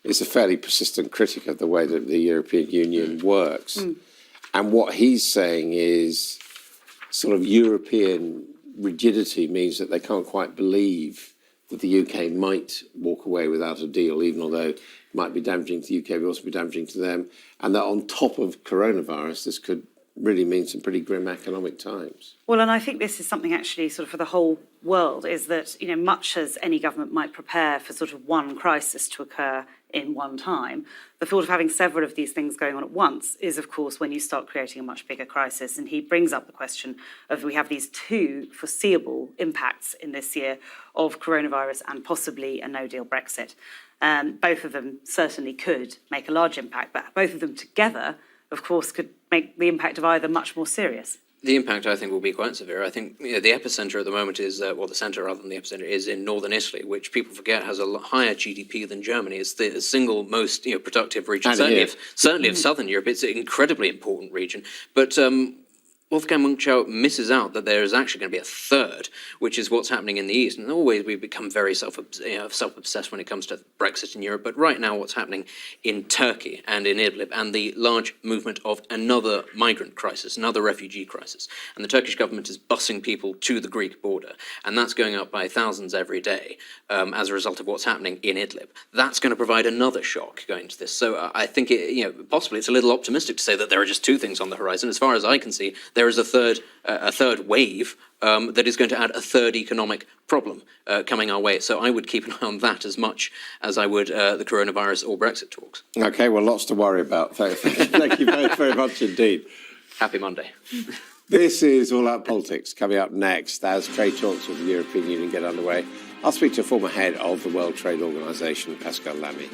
is a fairly persistent critic of the way that the European Union works. And what he's saying is sort of European rigidity means that they can't quite believe that the UK might walk away without a deal, even although it might be damaging to the UK, but also be damaging to them. And that on top of coronavirus, this could really mean some pretty grim economic times. Well, and I think this is something actually sort of for the whole world, is that, much as any government might prepare for sort of one crisis to occur in one time, the thought of having several of these things going on at once is, of course, when you start creating a much bigger crisis. And he brings up the question of we have these two foreseeable impacts in this year of coronavirus and possibly a no-deal Brexit. Both of them certainly could make a large impact, but both of them together, of course, could make the impact of either much more serious. The impact, I think, will be quite severe. I think the epicentre at the moment is, the centre rather than the epicentre, is in northern Italy, which people forget has a higher GDP than Germany. It's the single most productive region, certainly of southern Europe. It's an incredibly important region. But Wolfgang Munchau misses out that there is actually going to be a third, which is what's happening in the East. And always we become very self-obsessed when it comes to Brexit in Europe. But right now what's happening in Turkey and in Idlib and the large movement of another migrant crisis, another refugee crisis. And the Turkish government is busing people to the Greek border. And that's going up by thousands every day as a result of what's happening in Idlib. That's going to provide another shock going to this. So I think, possibly it's a little optimistic to say that there are just two things on the horizon. As far as I can see, there is a third wave that is going to add a third economic problem coming our way. So I would keep an eye on that as much as I would the coronavirus or Brexit talks. Okay, well, lots to worry about. Thank you both very much indeed. Happy Monday. This is All Out Politics. Coming up next, as trade talks with the European Union get underway, I'll speak to a former head of the World Trade Organization, Pascal Lamy.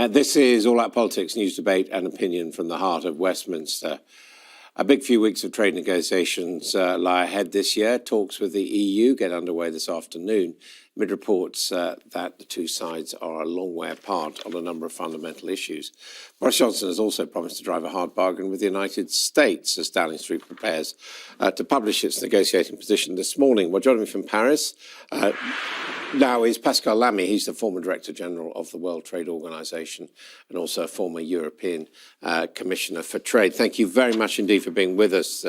This is All Out Politics, news, debate and opinion from the heart of Westminster. A big few weeks of trade negotiations lie ahead this year. Talks with the EU get underway this afternoon, amid reports that the two sides are a long way apart on a number of fundamental issues. Boris Johnson has also promised to drive a hard bargain with the United States as Downing Street prepares to publish its negotiating position this morning. Well, joining me from Paris now is Pascal Lamy. He's the former Director General of the World Trade Organization and also a former European Commissioner for Trade. Thank you very much indeed for being with us,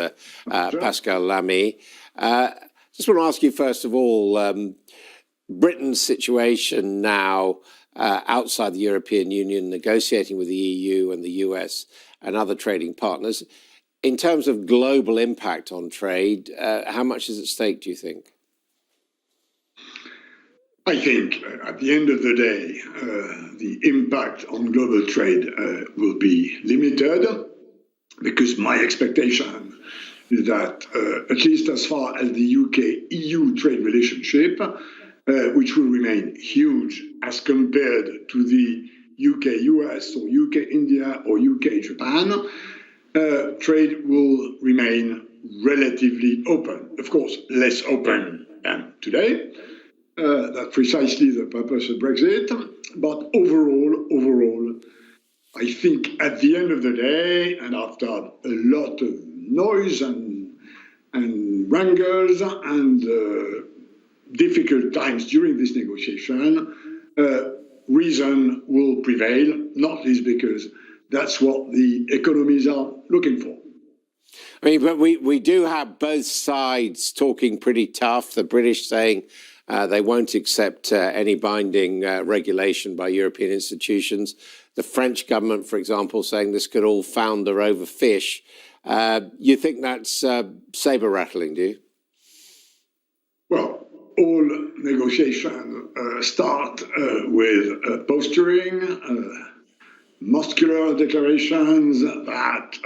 Pascal Lamy. Just want to ask you, first of all, Britain's situation now outside the European Union, negotiating with the EU and the US and other trading partners. In terms of global impact on trade, how much is at stake, do you think? I think at the end of the day, the impact on global trade will be limited, because my expectation is that, at least as far as the UK-EU trade relationship, which will remain huge as compared to the UK-US or UK-India or UK-Japan, trade will remain relatively open. Of course, less open than today. That's precisely the purpose of Brexit. But overall, I think at the end of the day, and after a lot of noise and wrangles and difficult times during this negotiation, reason will prevail, not least because that's what the economies are looking for. I mean, but we do have both sides talking pretty tough. The British saying they won't accept any binding regulation by European institutions. The French government, for example, saying this could all founder over fish. You think that's saber rattling, do you? Well, all negotiations start with posturing, muscular declarations that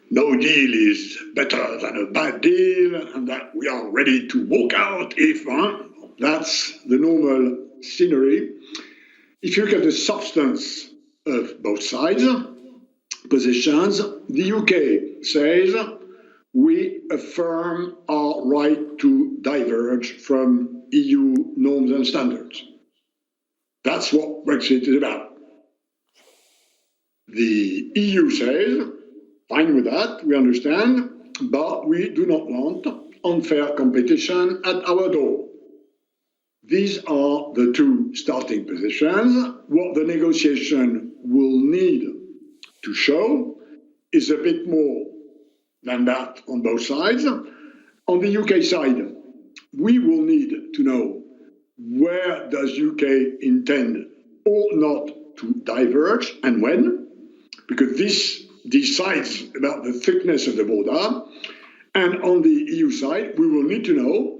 no deal is better than a bad deal, and that we are ready to walk out if that's the normal scenery. If you look at the substance of both sides' positions, the UK says we affirm our right to diverge from EU norms and standards. That's what Brexit is about. The EU says, fine with that, we understand, but we do not want unfair competition at our door. These are the two starting positions. What the negotiation will need to show is a bit more than that on both sides. On the UK side, we will need to know where does UK intend or not to diverge and when, because this decides about the thickness of the border. And on the EU side, we will need to know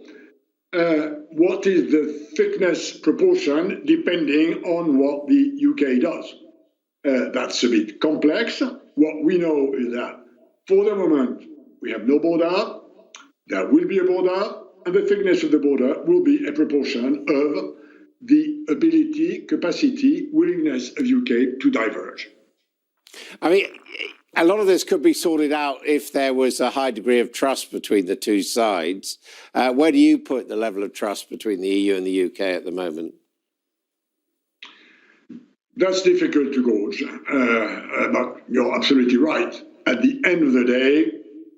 what is the thickness proportion depending on what the UK does. That's a bit complex. What we know is that for the moment, we have no border, there will be a border, and the thickness of the border will be a proportion of the ability, capacity, willingness of UK to diverge. I mean, a lot of this could be sorted out if there was a high degree of trust between the two sides. Where do you put the level of trust between the EU and the UK at the moment? That's difficult to gauge, but you're absolutely right. At the end of the day,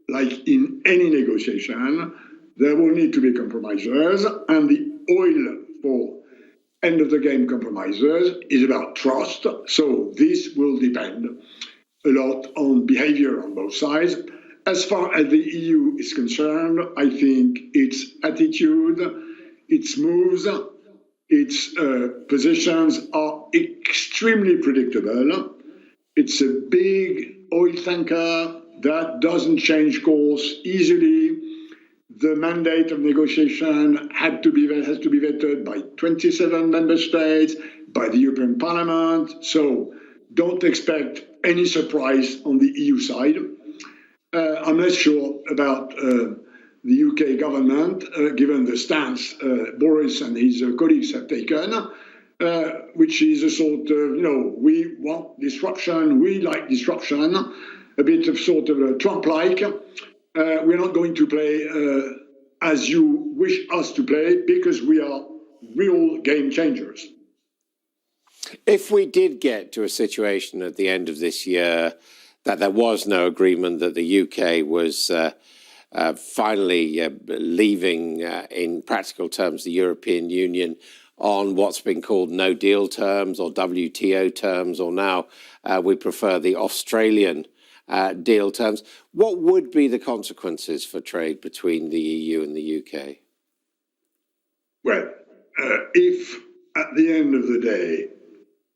like in any negotiation, there will need to be compromises, and the oil for end of the game compromises is about trust. So this will depend a lot on behavior on both sides. As far as the EU is concerned, I think its attitude, its moves, its positions are extremely predictable. It's a big oil tanker that doesn't change course easily. The mandate of negotiation has to be vetted by 27 member states, by the European Parliament. So don't expect any surprise on the EU side. I'm less sure about the UK government, given the stance Boris and his colleagues have taken, which is a sort of, we want disruption, we like disruption, a bit of sort of a Trump-like. We're not going to play as you wish us to play, because we are real game changers. If we did get to a situation at the end of this year that there was no agreement, that the UK was finally leaving, in practical terms, the European Union on what's been called no deal terms or WTO terms, or now we prefer the Australian deal terms, what would be the consequences for trade between the EU and the UK? Well, if at the end of the day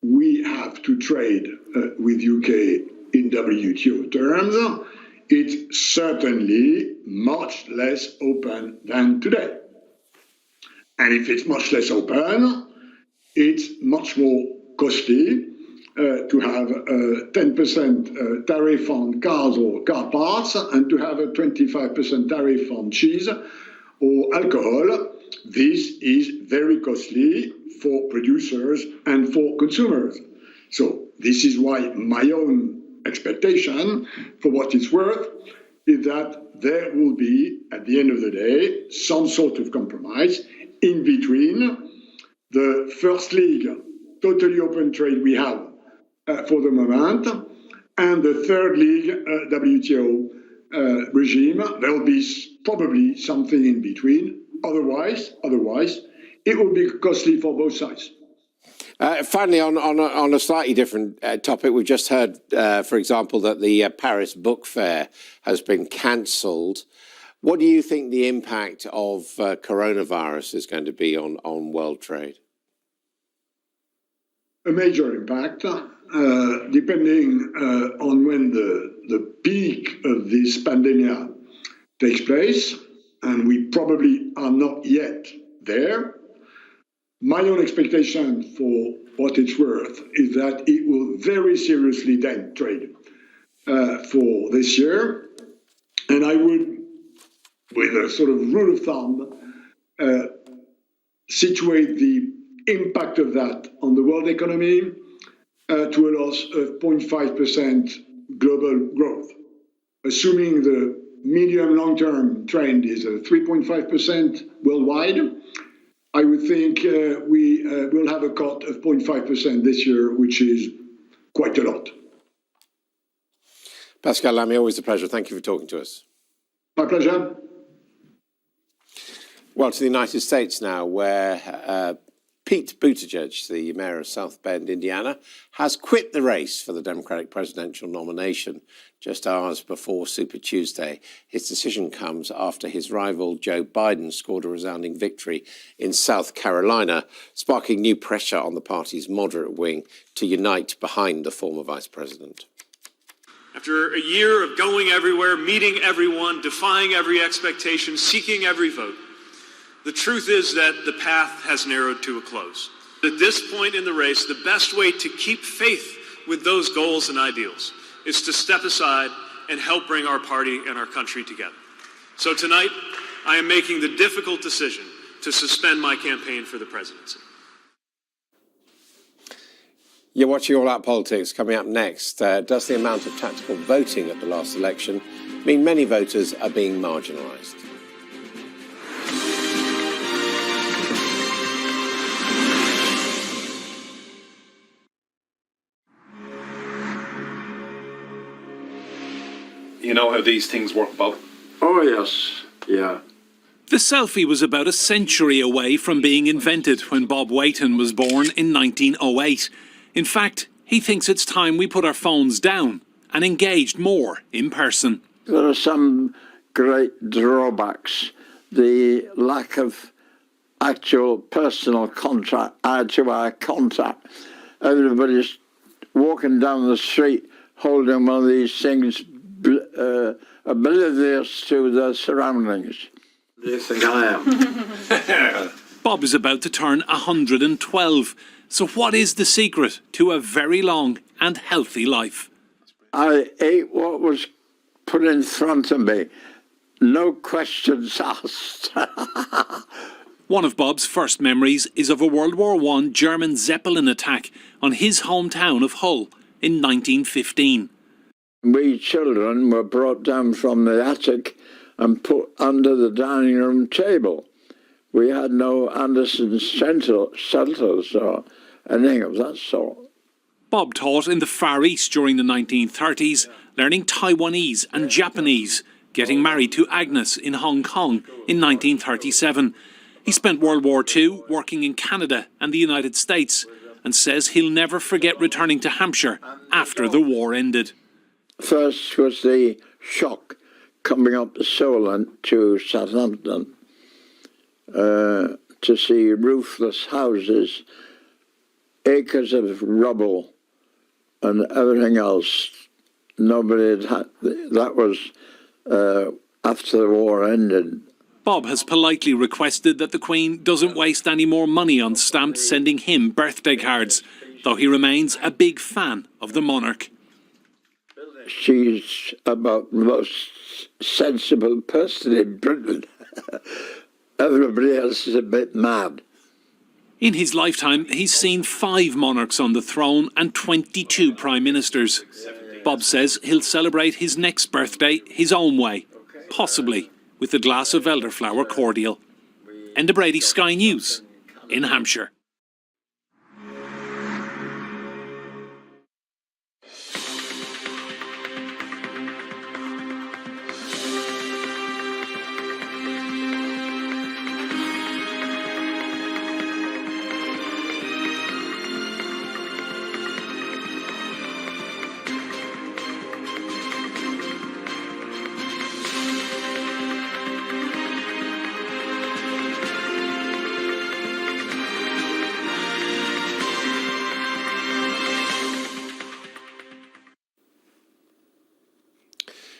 we have to trade with UK in WTO terms, it's certainly much less open than today. And if it's much less open, it's much more costly to have a 10% tariff on cars or car parts and to have a 25% tariff on cheese or alcohol. This is very costly for producers and for consumers. So this is why my own expectation, for what it's worth, is that there will be, at the end of the day, some sort of compromise in between the first league, totally open trade we have for the moment, and the third league, WTO regime. There will be probably something in between. Otherwise, it will be costly for both sides. Finally, on a slightly different topic, we've just heard, for example, that the Paris Book Fair has been cancelled. What do you think the impact of coronavirus is going to be on world trade? A major impact, depending on when the peak of this pandemic takes place, and we probably are not yet there. My own expectation, for what it's worth, is that it will very seriously dent trade for this year. And I would, with a sort of rule of thumb, situate the impact of that on the world economy to a loss of 0.5% global growth. Assuming the medium long-term trend is 3.5% worldwide, I would think we will have a cut of 0.5% this year, which is quite a lot. Pascal Lamy, always a pleasure. Thank you for talking to us. My pleasure. Well, to the United States now, where Pete Buttigieg, the mayor of South Bend, Indiana, has quit the race for the Democratic presidential nomination just hours before Super Tuesday. His decision comes after his rival Joe Biden scored a resounding victory in South Carolina, sparking new pressure on the party's moderate wing to unite behind the former vice president. After a year of going everywhere, meeting everyone, defying every expectation, seeking every vote, the truth is that the path has narrowed to a close. At this point in the race, the best way to keep faith with those goals and ideals is to step aside and help bring our party and our country together. So tonight, I am making the difficult decision to suspend my campaign for the presidency. You're watching All Out Politics. Coming up next, does the amount of tactical voting at the last election mean many voters are being marginalised? You know how these things work, Bob? Oh, yes. Yeah. The selfie was about a century away from being invented when Bob Waiton was born in 1908. In fact, he thinks it's time we put our phones down and engaged more in person. There are some great drawbacks. The lack of actual personal contact, eye-to-eye contact. Everybody's walking down the street holding one of these things, oblivious to their surroundings. Do you think I am? Bob is about to turn 112. So what is the secret to a very long and healthy life? I ate what was put in front of me. No questions asked. One of Bob's first memories is of a World War I German Zeppelin attack on his hometown of Hull in 1915. We children were brought down from the attic and put under the dining room table. We had no Anderson shelters or anything of that sort. Bob taught in the Far East during the 1930s, learning Taiwanese and Japanese, getting married to Agnes in Hong Kong in 1937. He spent World War II working in Canada and the United States and says he'll never forget returning to Hampshire after the war ended. First was the shock coming up the Solent to Southampton to see roofless houses, acres of rubble and everything else. Nobody had that was after the war ended. Bob has politely requested that the Queen doesn't waste any more money on stamps sending him birthday cards, though he remains a big fan of the monarch. She's about the most sensible person in Britain. Everybody else is a bit mad. In his lifetime, he's seen 5 monarchs on the throne and 22 prime ministers. Bob says he'll celebrate his next birthday his own way, possibly with a glass of elderflower cordial. Enda Brady, Sky News, in Hampshire.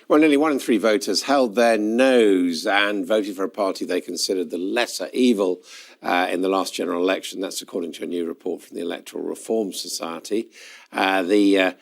Well, nearly 1 in 3 voters held their nose and voted for a party they considered the lesser evil in the last general election. That's according to a new report from the Electoral Reform Society. The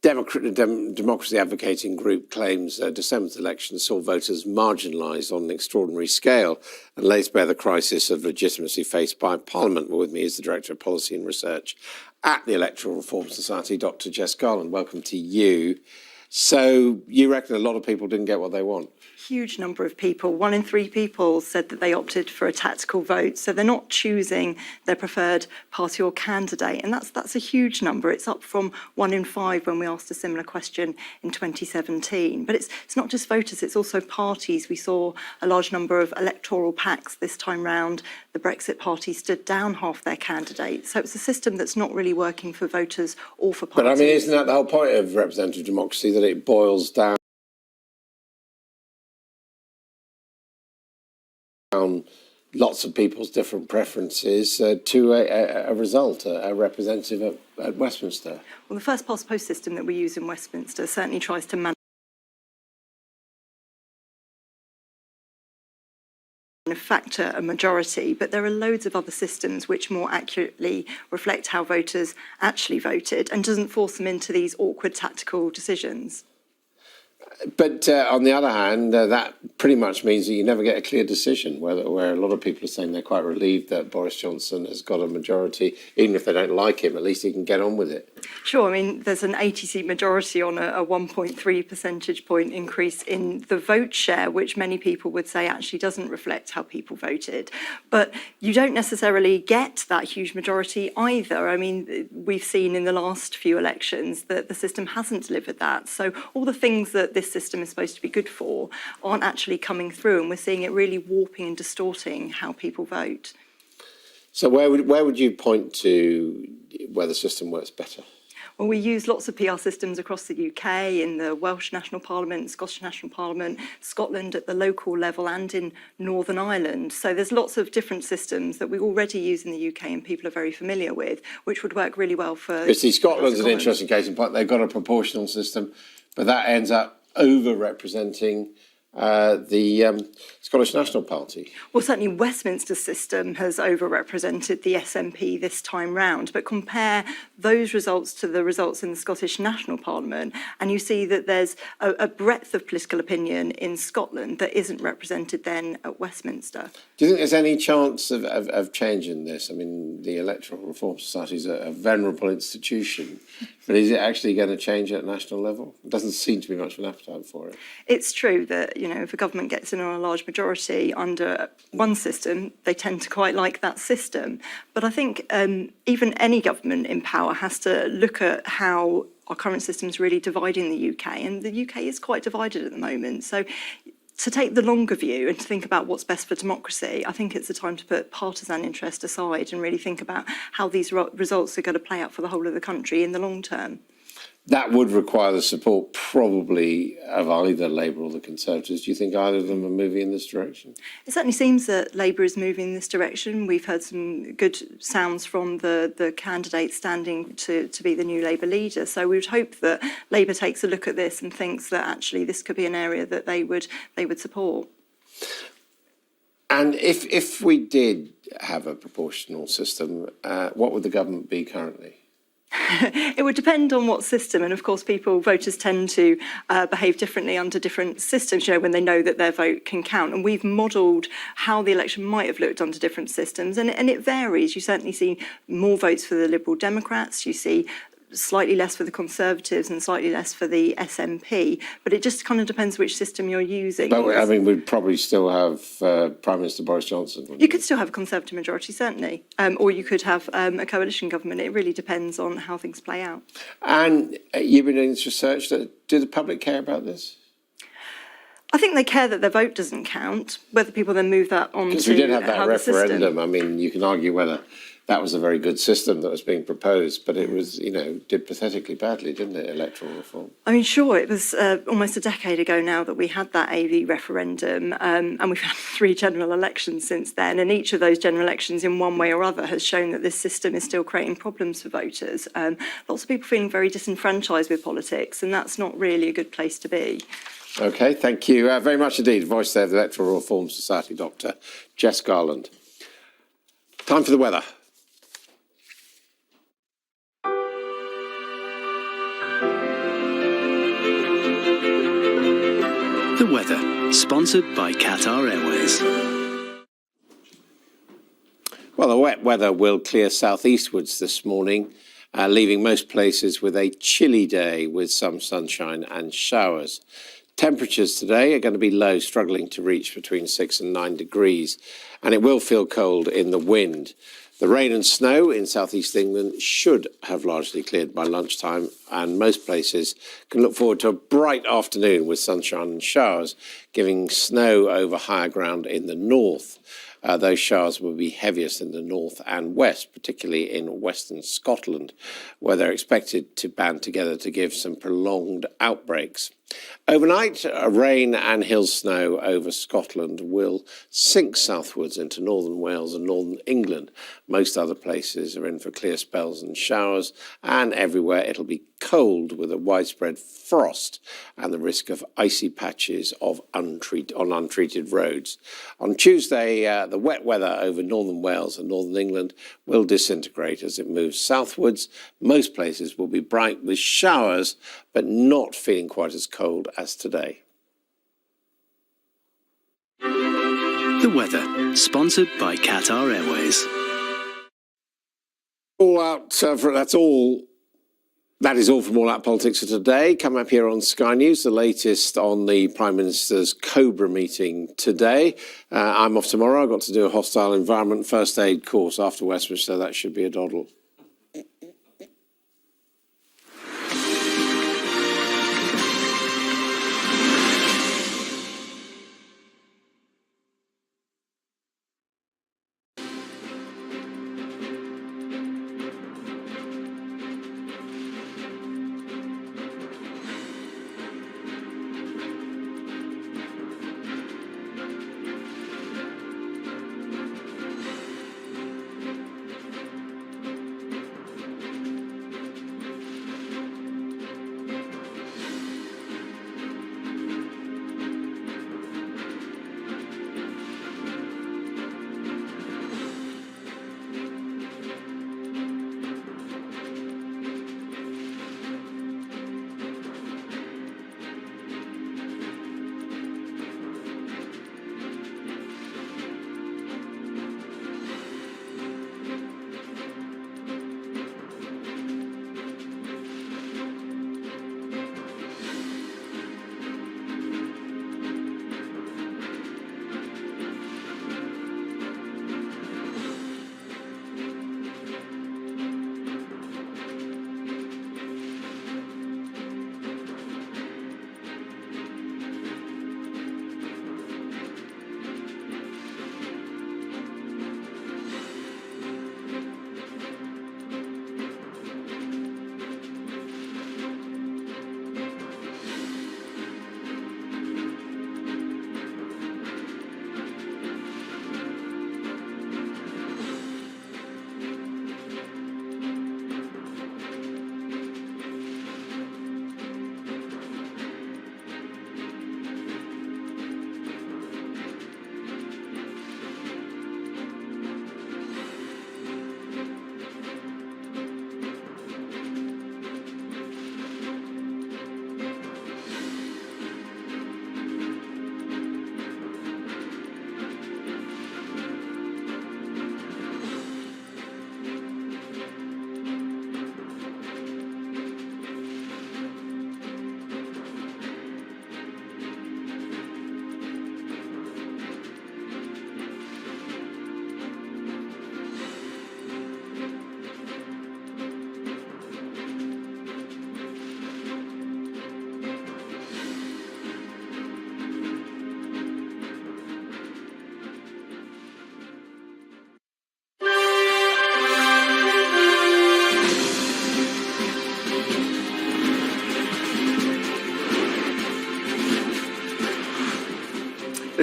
Democracy Advocating Group claims December's election saw voters marginalised on an extraordinary scale and lays bare the crisis of legitimacy faced by Parliament. Well, with me is the Director of Policy and Research at the Electoral Reform Society, Dr. Jess Garland. Welcome to you. So you reckon a lot of people didn't get what they want? Huge number of people. 1 in 3 people said that they opted for a tactical vote. So they're not choosing their preferred party or candidate. And that's a huge number. It's up from 1 in 5 when we asked a similar question in 2017. But it's not just voters, it's also parties. We saw a large number of electoral pacts this time round. The Brexit Party stood down half their candidates. So it's a system that's not really working for voters or for parties. But I mean, isn't that the whole point of representative democracy, that it boils down lots of people's different preferences to a result, a representative at Westminster? Well, the first past post system that we use in Westminster certainly tries to factor a majority, but there are loads of other systems which more accurately reflect how voters actually voted and doesn't force them into these awkward tactical decisions. But on the other hand, that pretty much means that you never get a clear decision, where a lot of people are saying they're quite relieved that Boris Johnson has got a majority. Even if they don't like him, at least he can get on with it. Sure, I mean, there's an 80-seat majority on a 1.3 percentage point increase in the vote share, which many people would say actually doesn't reflect how people voted. But you don't necessarily get that huge majority either. I mean, we've seen in the last few elections that the system hasn't delivered that. So all the things that this system is supposed to be good for aren't actually coming through, and we're seeing it really warping and distorting how people vote. So where would you point to where the system works better? Well, we use lots of PR systems across the UK, in the Welsh National Parliament, Scottish National Parliament, Scotland at the local level and in Northern Ireland. So there's lots of different systems that we already use in the UK and people are very familiar with, which would work really well for... You see, Scotland's an interesting case in point. They've got a proportional system, but that ends up over-representing the Scottish National Party. Well, certainly Westminster's system has over-represented the SNP this time round, but compare those results to the results in the Scottish National Parliament, and you see that there's a breadth of political opinion in Scotland that isn't represented then at Westminster. Do you think there's any chance of changing this? I mean, the Electoral Reform Society is a venerable institution, but is it actually going to change at national level? There doesn't seem to be much of an appetite for it. It's true that, you know, if a government gets in on a large majority under one system, they tend to quite like that system. But I think even any government in power has to look at how our current system is really dividing the UK, and the UK is quite divided at the moment. So to take the longer view and to think about what's best for democracy, I think it's the time to put partisan interest aside and really think about how these results are going to play out for the whole of the country in the long term. That would require the support probably of either Labour or the Conservatives. Do you think either of them are moving in this direction? It certainly seems that Labour is moving in this direction. We've heard some good sounds from the candidate standing to be the new Labour leader. So we would hope that Labour takes a look at this and thinks that actually this could be an area that they would support. And if we did have a proportional system, what would the government be currently? It would depend on what system, and of course voters tend to behave differently under different systems, when they know that their vote can count. And we've modelled how the election might have looked under different systems, and it varies. You certainly see more votes for the Liberal Democrats, you see slightly less for the Conservatives and slightly less for the SNP, but it just kind of depends which system you're using. But I mean, we'd probably still have Prime Minister Boris Johnson. You could still have a Conservative majority, certainly, or you could have a coalition government. It really depends on how things play out. And you've been doing this research. Do the public care about this? I think they care that their vote doesn't count, whether people then move that on to Because we did have that another system. referendum. I mean, you can argue whether that was a very good system that was being proposed, but it was, did pathetically badly, didn't it, electoral reform? I mean, sure, it was almost a decade ago now that we had that AV referendum, and we've had 3 general elections since then, and each of those general elections in one way or other has shown that this system is still creating problems for voters. Lots of people feeling very disenfranchised with politics, and that's not really a good place to be. OK, thank you very much indeed. Voice there of the Electoral Reform Society, Dr. Jess Garland. Time for the weather. The weather, sponsored by Qatar Airways. Well, the wet weather will clear southeastwards this morning, leaving most places with a chilly day with some sunshine and showers. Temperatures today are going to be low, struggling to reach between 6 and 9 degrees, and it will feel cold in the wind. The rain and snow in southeast England should have largely cleared by lunchtime, and most places can look forward to a bright afternoon with sunshine and showers, giving snow over higher ground in the north. Those showers will be heaviest in the north and west, particularly in western Scotland, where they're expected to band together to give some prolonged outbreaks. Overnight, rain and hill snow over Scotland will sink southwards into northern Wales and northern England. Most other places are in for clear spells and showers, and everywhere it'll be cold with a widespread frost and the risk of icy patches on untreated roads. On Tuesday, the wet weather over northern Wales and northern England will disintegrate as it moves southwards. Most places will be bright with showers, but not feeling quite as cold as today. The weather, sponsored by Qatar Airways. All out, that is all from All Out Politics for today. Coming up here on Sky News, the latest on the Prime Minister's Cobra meeting today. I'm off tomorrow. I've got to do a hostile environment first aid course after Westminster. That should be a doddle.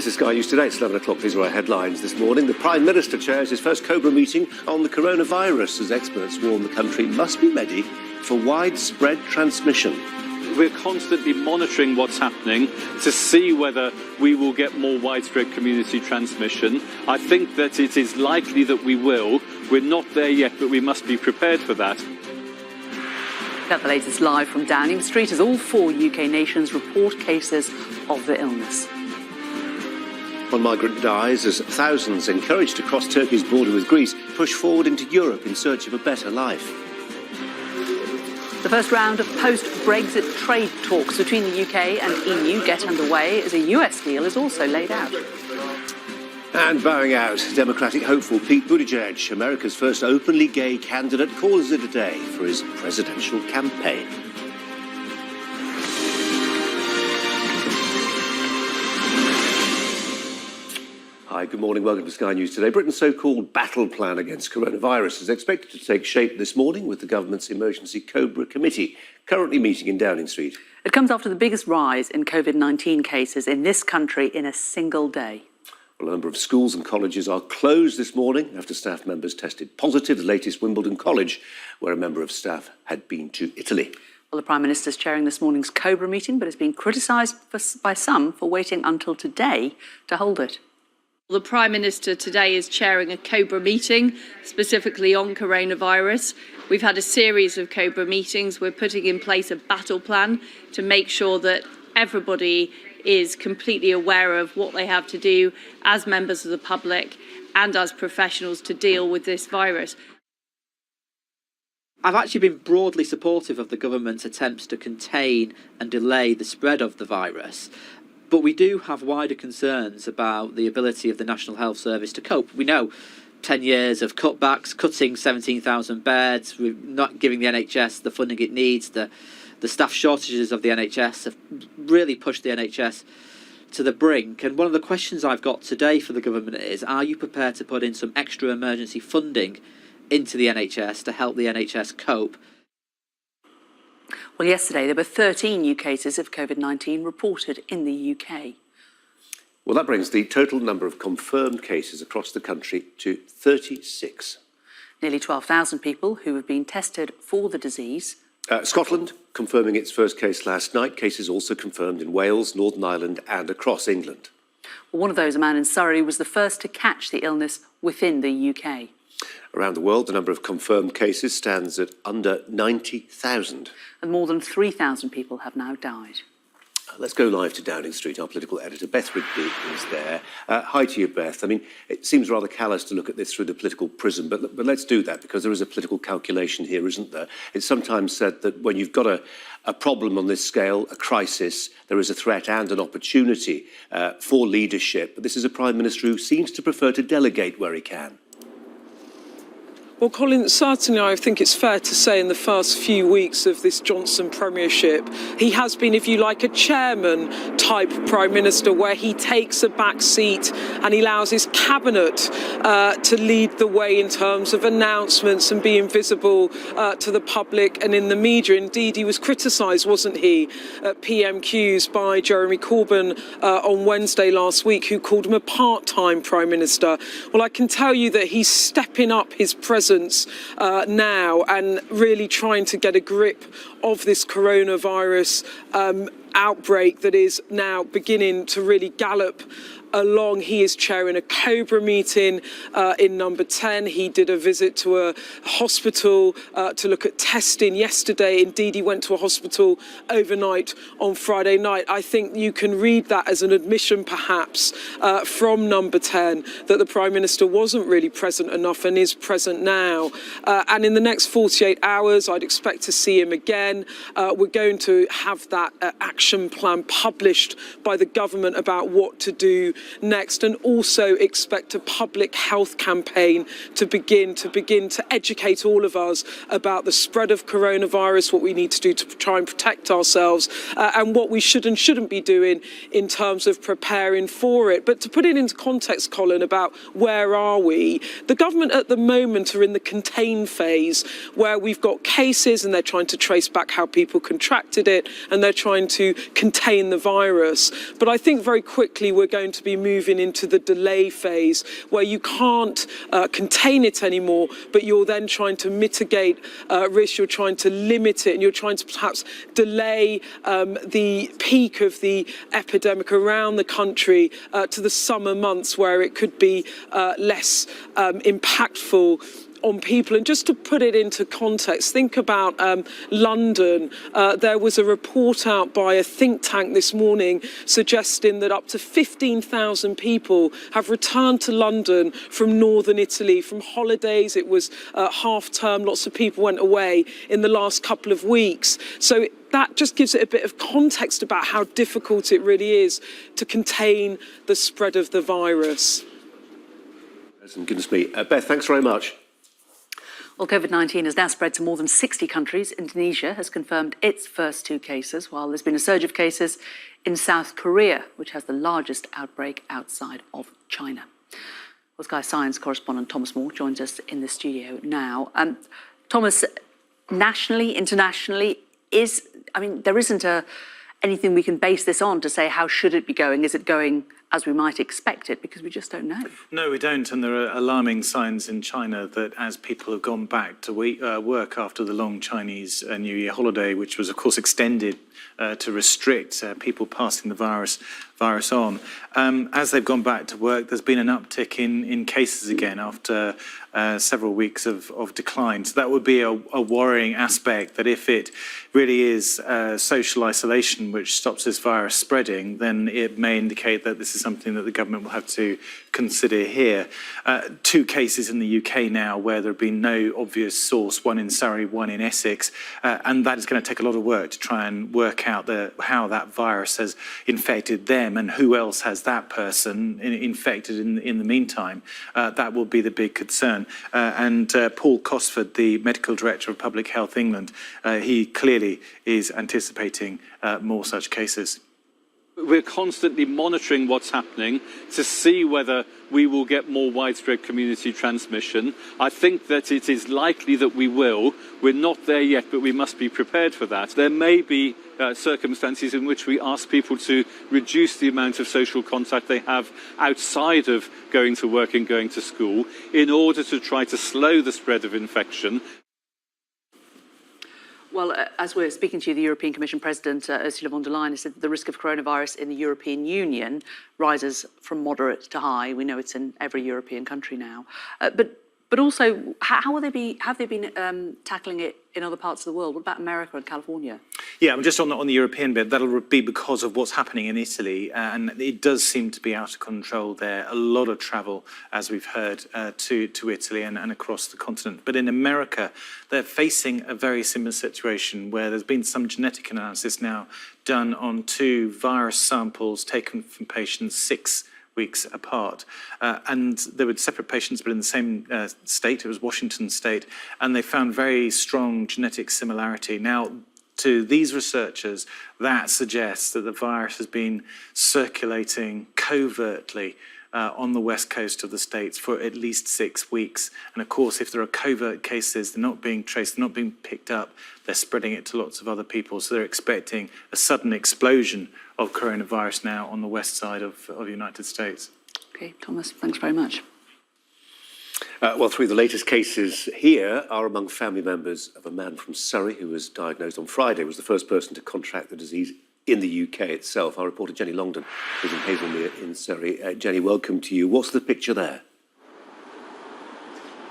This is Sky News Today. It's 11 o'clock. These are our headlines this morning. The Prime Minister chairs his first COBRA meeting on the coronavirus as experts warn the country must be ready for widespread transmission. We're constantly monitoring what's happening to see whether we will get more widespread community transmission. I think that it is likely that we will. We're not there yet, but we must be prepared for that. Got the latest live from Downing Street as all 4 UK nations report cases of the illness. One migrant dies as thousands encouraged to cross Turkey's border with Greece push forward into Europe in search of a better life. The first round of post-Brexit trade talks between the UK and EU get underway as a US deal is also laid out. And bowing out, Democratic hopeful Pete Buttigieg, America's first openly gay candidate, calls it a day for his presidential campaign. Hi, good morning. Welcome to Sky News Today. Britain's so-called battle plan against coronavirus is expected to take shape this morning with the government's emergency COBRA committee currently meeting in Downing Street. It comes after the biggest rise in COVID-19 cases in this country in a single day. Well, a number of schools and colleges are closed this morning after staff members tested positive. The latest, Wimbledon College, where a member of staff had been to Italy. Well, the Prime Minister's chairing this morning's COBRA meeting, but has been criticised by some for waiting until today to hold it. The Prime Minister today is chairing a COBRA meeting specifically on coronavirus. We've had a series of COBRA meetings. We're putting in place a battle plan to make sure that everybody is completely aware of what they have to do as members of the public and as professionals to deal with this virus. I've actually been broadly supportive of the government's attempts to contain and delay the spread of the virus. But we do have wider concerns about the ability of the National Health Service to cope. We know 10 years of cutbacks, cutting 17,000 beds, we're not giving the NHS the funding it needs. The staff shortages of the NHS have really pushed the NHS to the brink. And one of the questions I've got today for the government is, are you prepared to put in some extra emergency funding into the NHS to help the NHS cope? Well, yesterday there were 13 new cases of COVID-19 reported in the UK. Well, that brings the total number of confirmed cases across the country to 36. Nearly 12,000 people who have been tested for the disease. Scotland confirming its first case last night. Cases also confirmed in Wales, Northern Ireland and across England. Well, one of those, a man in Surrey, was the first to catch the illness within the UK. Around the world, the number of confirmed cases stands at under 90,000. And more than 3,000 people have now died. Let's go live to Downing Street. Our political editor, Beth Rigby, is there. Hi to you, Beth. I mean, it seems rather callous to look at this through the political prism, but let's do that because there is a political calculation here, isn't there? It's sometimes said that when you've got a problem on this scale, a crisis, there is a threat and an opportunity for leadership. But this is a Prime Minister who seems to prefer to delegate where he can. Well, Colin, certainly I think it's fair to say in the first few weeks of this Johnson premiership, he has been, if you like, a chairman type Prime Minister where he takes a back seat and he allows his cabinet to lead the way in terms of announcements and being visible to the public and in the media. Indeed, he was criticised, wasn't he, at PMQs by Jeremy Corbyn on Wednesday last week, who called him a part-time Prime Minister. Well, I can tell you that he's stepping up his presence now and really trying to get a grip of this coronavirus outbreak that is now beginning to really gallop along. He is chairing a COBRA meeting in number 10. He did a visit to a hospital to look at testing yesterday. Indeed, he went to a hospital overnight on Friday night. I think you can read that as an admission, perhaps, from number 10, that the Prime Minister wasn't really present enough and is present now. And in the next 48 hours, I'd expect to see him again. We're going to have that action plan published by the government about what to do next, and also expect a public health campaign to begin to educate all of us about the spread of coronavirus, what we need to do to try and protect ourselves, and what we should and shouldn't be doing in terms of preparing for it. But to put it into context, Colin, about where are we, the government at the moment are in the contain phase where we've got cases and they're trying to trace back how people contracted it and they're trying to contain the virus. But I think very quickly we're going to be really moving into the delay phase where you can't contain it anymore, but you're then trying to mitigate risk, you're trying to limit it, and you're trying to perhaps delay the peak of the epidemic around the country to the summer months where it could be less impactful on people. And just to put it into context, think about London. There was a report out by a think tank this morning suggesting that up to 15,000 people have returned to London from northern Italy from holidays. It was half term, lots of people went away in the last couple of weeks. So that just gives it a bit of context about how difficult it really is to contain the spread of the virus. Goodness me. Beth, thanks very much. Well, COVID-19 has now spread to more than 60 countries. Indonesia has confirmed its first 2 cases, while there's been a surge of cases in South Korea, which has the largest outbreak outside of China. Well, Sky Science correspondent Thomas Moore joins us in the studio now. Thomas, nationally, internationally, there isn't anything we can base this on to say how should it be going? Is it going as we might expect it? Because we just don't know. No, we don't. And there are alarming signs in China that as people have gone back to work after the long Chinese New Year holiday, which was, of course, extended to restrict people passing the virus on, as they've gone back to work, there's been an uptick in cases again after several weeks of decline. So that would be a worrying aspect, that if it really is social isolation which stops this virus spreading, then it may indicate that this is something that the government will have to consider here. 2 cases in the UK now where there have been no obvious source, one in Surrey, one in Essex, and that is going to take a lot of work to try and work out how that virus has infected them and who else has that person infected in the meantime. That will be the big concern. And Paul Cosford, the Medical Director of Public Health England, he clearly is anticipating more such cases. We're constantly monitoring what's happening to see whether we will get more widespread community transmission. I think that it is likely that we will. We're not there yet, but we must be prepared for that. There may be circumstances in which we ask people to reduce the amount of social contact they have outside of going to work and going to school in order to try to slow the spread of infection. Well, as we're speaking to you, the European Commission President, Ursula von der Leyen, has said that the risk of coronavirus in the European Union rises from moderate to high. We know it's in every European country now. But also, have they been tackling it in other parts of the world? What about America and California? Yeah, just on the European bit, that'll be because of what's happening in Italy, and it does seem to be out of control there. A lot of travel, as we've heard, to Italy and across the continent. But in America, they're facing a very similar situation where there's been some genetic analysis now done on 2 virus samples taken from patients 6 weeks apart. And there were separate patients, but in the same state. It was Washington State, and they found very strong genetic similarity. Now, to these researchers, that suggests that the virus has been circulating covertly on the west coast of the States for at least 6 weeks. And of course, if there are covert cases, they're not being traced, they're not being picked up, they're spreading it to lots of other people. So they're expecting a sudden explosion of coronavirus now on the west side of the United States. Okay, Thomas, thanks very much. Well, 3 of the latest cases here are among family members of a man from Surrey who was diagnosed on Friday, was the first person to contract the disease in the UK itself. Our reporter Jenny Longdon is in Hazelmere in Surrey. Jenny, welcome to you. What's the picture there?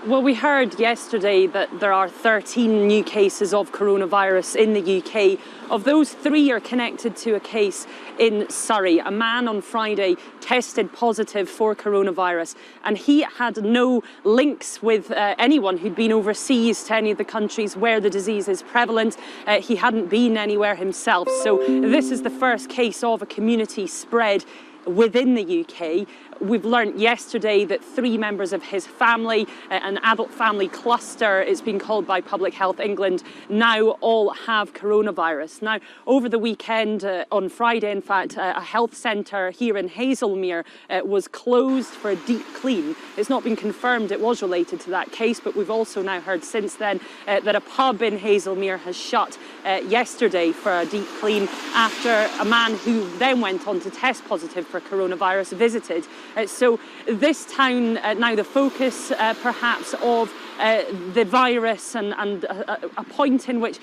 Well, we heard yesterday that there are 13 new cases of coronavirus in the UK. Of those, 3 are connected to a case in Surrey. A man on Friday tested positive for coronavirus, and he had no links with anyone who'd been overseas to any of the countries where the disease is prevalent. He hadn't been anywhere himself. So this is the first case of a community spread within the UK. we've learnt yesterday that 3 members of his family, an adult family cluster, it's been called by Public Health England, now all have coronavirus. Now, over the weekend, on Friday, in fact, a health centre here in Hazelmere was closed for a deep clean. It's not been confirmed it was related to that case, but we've also now heard since then that a pub in Hazelmere has shut yesterday for a deep clean after a man who then went on to test positive for coronavirus visited. So this town, now the focus perhaps of the virus and a point in which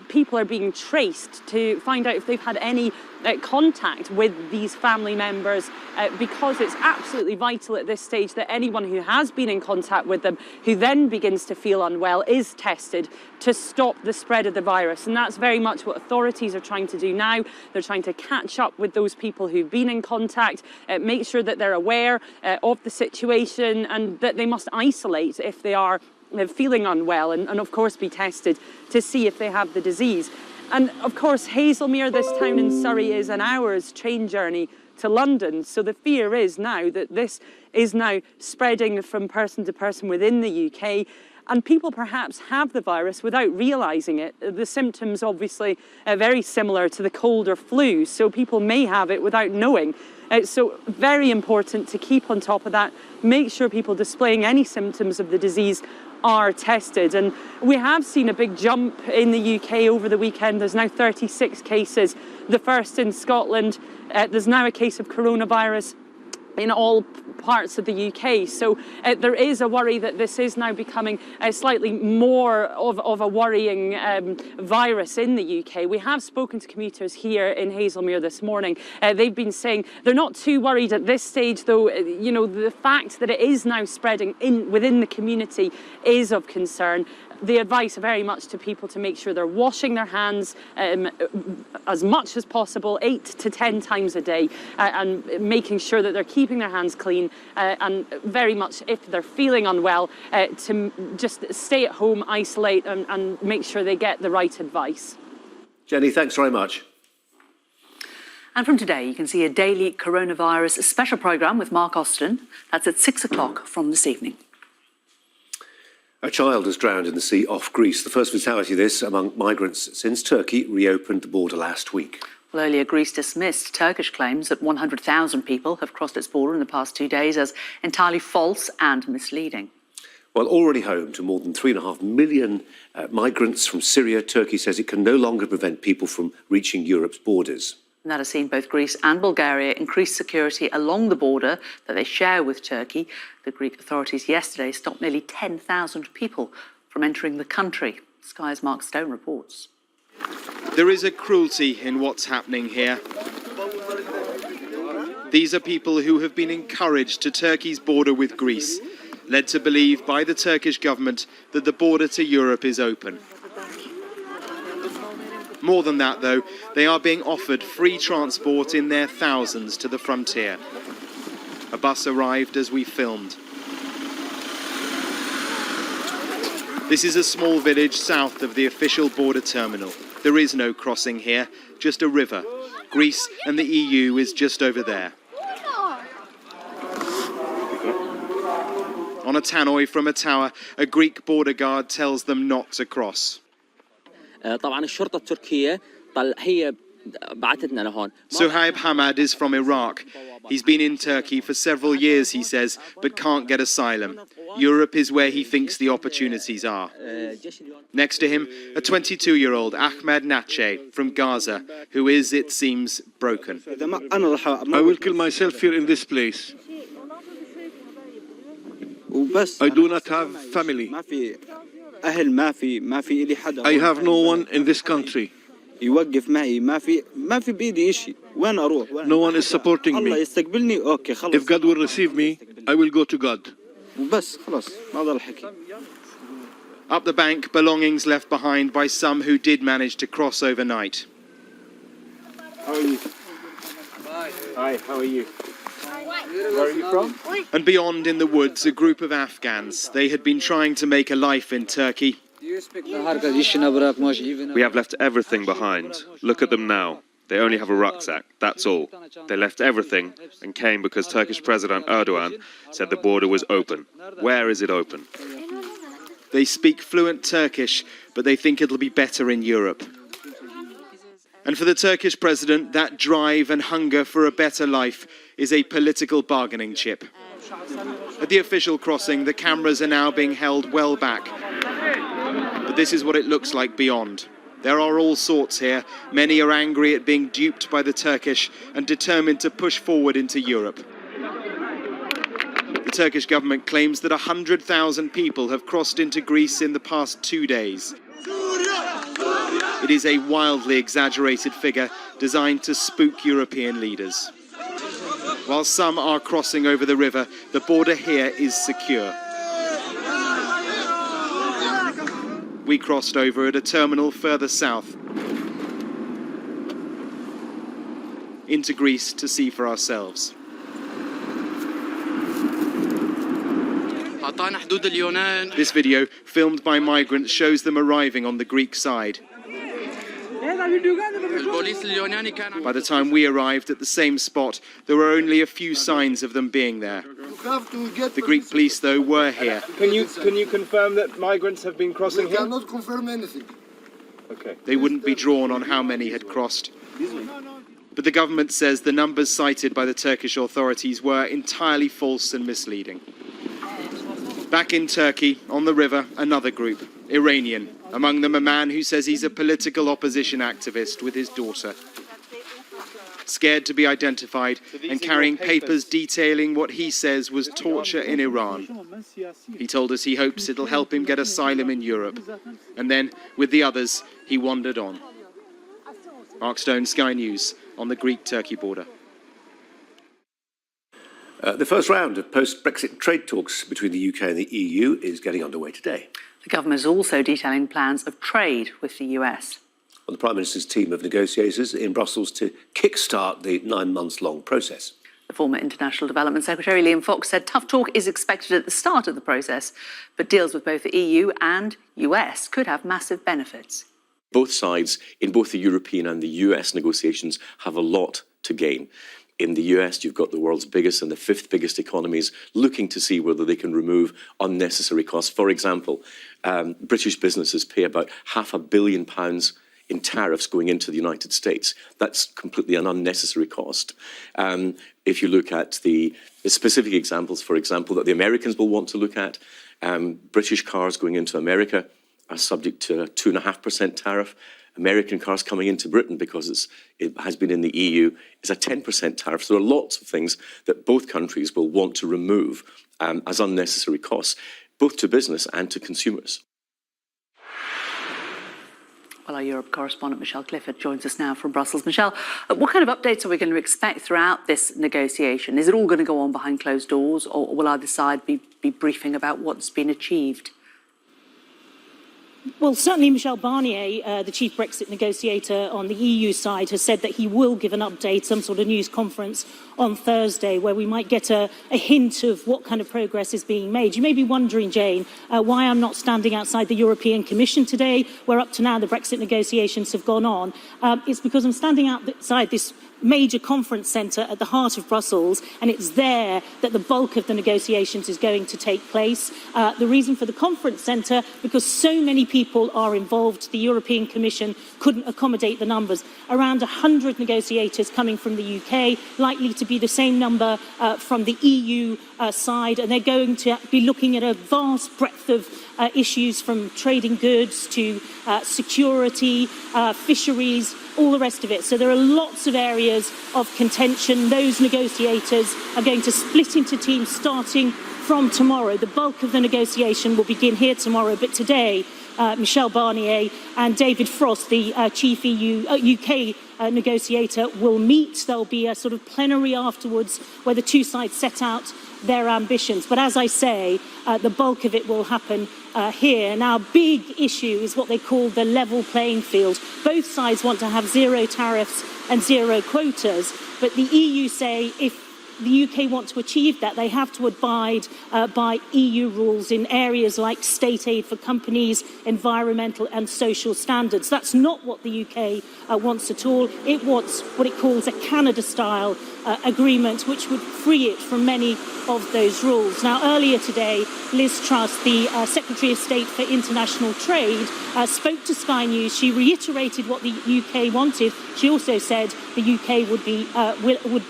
people are being traced to find out if they've had any contact with these family members, because it's absolutely vital at this stage that anyone who has been in contact with them, who then begins to feel unwell, is tested to stop the spread of the virus. And that's very much what authorities are trying to do now. They're trying to catch up with those people who've been in contact, make sure that they're aware of the situation and that they must isolate if they are feeling unwell and of course be tested to see if they have the disease. And of course, Hazelmere, this town in Surrey, is an hour's train journey to London. So the fear is now that this is now spreading from person to person within the UK. And people perhaps have the virus without realising it. The symptoms obviously are very similar to the cold or flu, so people may have it without knowing. So very important to keep on top of that, make sure people displaying any symptoms of the disease are tested. And we have seen a big jump in the UK over the weekend. There's now 36 cases, the first in Scotland. There's now a case of coronavirus in all parts of the UK. So there is a worry that this is now becoming slightly more of a worrying virus in the UK. We have spoken to commuters here in Hazelmere this morning. They've been saying they're not too worried at this stage, though. You know, the fact that it is now spreading within the community is of concern. The advice very much to people to make sure they're washing their hands as much as possible, 8 to 10 times a day, and making sure that they're keeping their hands clean, and very much, if they're feeling unwell, to just stay at home, isolate, and make sure they get the right advice. Jenny, thanks very much. And from today, you can see a daily coronavirus special programme with Mark Austin. That's at 6 o'clock from this evening. A child has drowned in the sea off Greece. The first fatality this among migrants since Turkey reopened the border last week. Well, earlier, Greece dismissed Turkish claims that 100,000 people have crossed its border in the past 2 days as entirely false and misleading. Well, already home to more than 3.5 million migrants from Syria, Turkey says it can no longer prevent people from reaching Europe's borders. And that has seen both Greece and Bulgaria increase security along the border that they share with Turkey. The Greek authorities yesterday stopped nearly 10,000 people from entering the country. Sky's Mark Stone reports. There is a cruelty in what's happening here. These are people who have been encouraged to Turkey's border with Greece, led to believe by the Turkish government that the border to Europe is open. More than that, though, they are being offered free transport in their thousands to the frontier. A bus arrived as we filmed. This is a small village south of the official border terminal. There is no crossing here, just a river. Greece and the EU is just over there. On a tannoy from a tower, a Greek border guard tells them not to cross. Suhaib Hamad is from Iraq. He's been in Turkey for several years, he says, but can't get asylum. Europe is where he thinks the opportunities are. Next to him, a 22-year-old Ahmed Nache from Gaza, who is, it seems, broken. I will kill myself here in this place. I do not have family. I have no one in this country. No one is supporting me. If God will receive me, I will go to God. Up the bank, belongings left behind by some who did manage to cross overnight. How are you? Hi, how are you? Where are you from? And beyond in the woods, a group of Afghans. They had been trying to make a life in Turkey. We have left everything behind. Look at them now. They only have a rucksack, that's all. They left everything and came because Turkish President Erdogan said the border was open. Where is it open? They speak fluent Turkish, but they think it'll be better in Europe. And for the Turkish president, that drive and hunger for a better life is a political bargaining chip. At the official crossing, the cameras are now being held well back. But this is what it looks like beyond. There are all sorts here. Many are angry at being duped by the Turkish and determined to push forward into Europe. The Turkish government claims that 100,000 people have crossed into Greece in the past 2 days. It is a wildly exaggerated figure designed to spook European leaders. While some are crossing over the river, the border here is secure. We crossed over at a terminal further south into Greece to see for ourselves. This video, filmed by migrants, shows them arriving on the Greek side. By the time we arrived at the same spot, there were only a few signs of them being there. The Greek police, though, were here. Can you confirm that migrants have been crossing here? We cannot confirm anything. Okay. They wouldn't be drawn on how many had crossed. But the government says the numbers cited by the Turkish authorities were entirely false and misleading. Back in Turkey, on the river, another group, Iranian. Among them a man who says he's a political opposition activist with his daughter. Scared to be identified and carrying papers detailing what he says was torture in Iran. He told us he hopes it'll help him get asylum in Europe. And then, with the others, he wandered on. Mark Stone, Sky News, on the Greek-Turkey border. The first round of post-Brexit trade talks between the UK and the EU is getting underway today. The government is also detailing plans of trade with the US. On the Prime Minister's team of negotiators in Brussels to kickstart the 9-month-long process. The former International Development Secretary Liam Fox said tough talk is expected at the start of the process, but deals with both the EU and US could have massive benefits. Both sides, in both the European and the US negotiations, have a lot to gain. In the US, you've got the world's biggest and the 5th biggest economies looking to see whether they can remove unnecessary costs. For example, British businesses pay about £500 million in tariffs going into the United States. That's completely an unnecessary cost. If you look at the specific examples, for example, that the Americans will want to look at, British cars going into America are subject to a 2.5% tariff. American cars coming into Britain, because it has been in the EU, is a 10% tariff. So there are lots of things that both countries will want to remove as unnecessary costs, both to business and to consumers. Well, our Europe correspondent Michelle Clifford joins us now from Brussels. Michelle, what kind of updates are we going to expect throughout this negotiation? Is it all going to go on behind closed doors, or will either side be briefing about what's been achieved? Well, certainly Michel Barnier, the chief Brexit negotiator on the EU side, has said that he will give an update, some sort of news conference on Thursday, where we might get a hint of what kind of progress is being made. You may be wondering, Jane, why I'm not standing outside the European Commission today, where up to now the Brexit negotiations have gone on. It's because I'm standing outside this major conference centre at the heart of Brussels, and it's there that the bulk of the negotiations is going to take place. The reason for the conference centre, because so many people are involved, the European Commission couldn't accommodate the numbers. Around 100 negotiators coming from the UK, likely to be the same number from the EU side, and they're going to be looking at a vast breadth of issues, from trading goods to security, fisheries, all the rest of it. So there are lots of areas of contention. Those negotiators are going to split into teams starting from tomorrow. The bulk of the negotiation will begin here tomorrow, but today Michel Barnier and David Frost, the chief UK negotiator, will meet. There'll be a sort of plenary afterwards where the two sides set out their ambitions. But as I say, the bulk of it will happen here. Now, a big issue is what they call the level playing field. Both sides want to have zero tariffs and zero quotas, but the EU say if the UK want to achieve that, they have to abide by EU rules in areas like state aid for companies, environmental and social standards. That's not what the UK wants at all. It wants what it calls a Canada-style agreement, which would free it from many of those rules. Now, earlier today, Liz Truss, the Secretary of State for International Trade, spoke to Sky News. She reiterated what the UK wanted. She also said the UK would be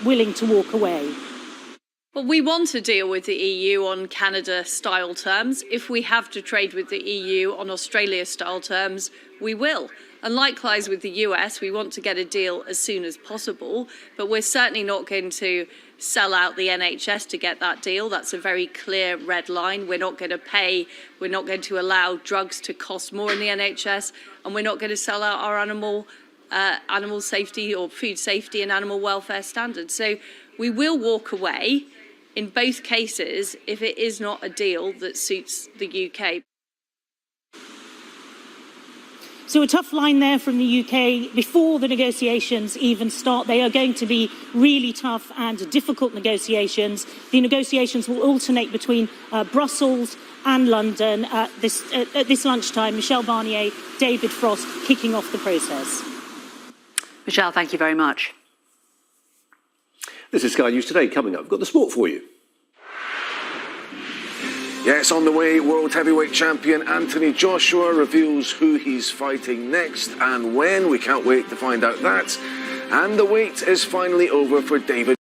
willing to walk away. Well, we want to deal with the EU on Canada-style terms. If we have to trade with the EU on Australia-style terms, we will. And likewise with the US, we want to get a deal as soon as possible, but we're certainly not going to sell out the NHS to get that deal. That's a very clear red line. We're not going to pay, we're not going to allow drugs to cost more in the NHS, and we're not going to sell out our animal safety or food safety and animal welfare standards. So we will walk away in both cases if it is not a deal that suits the UK. So a tough line there from the UK before the negotiations even start. They are going to be really tough and difficult negotiations. The negotiations will alternate between Brussels and London. At this lunchtime, Michel Barnier, David Frost kicking off the process. Michelle, thank you very much. This is Sky News Today. Coming up, we've got the sport for you. Yes, on the way, world heavyweight champion Anthony Joshua reveals who he's fighting next and when. We can't wait to find out that. And the wait is finally over for David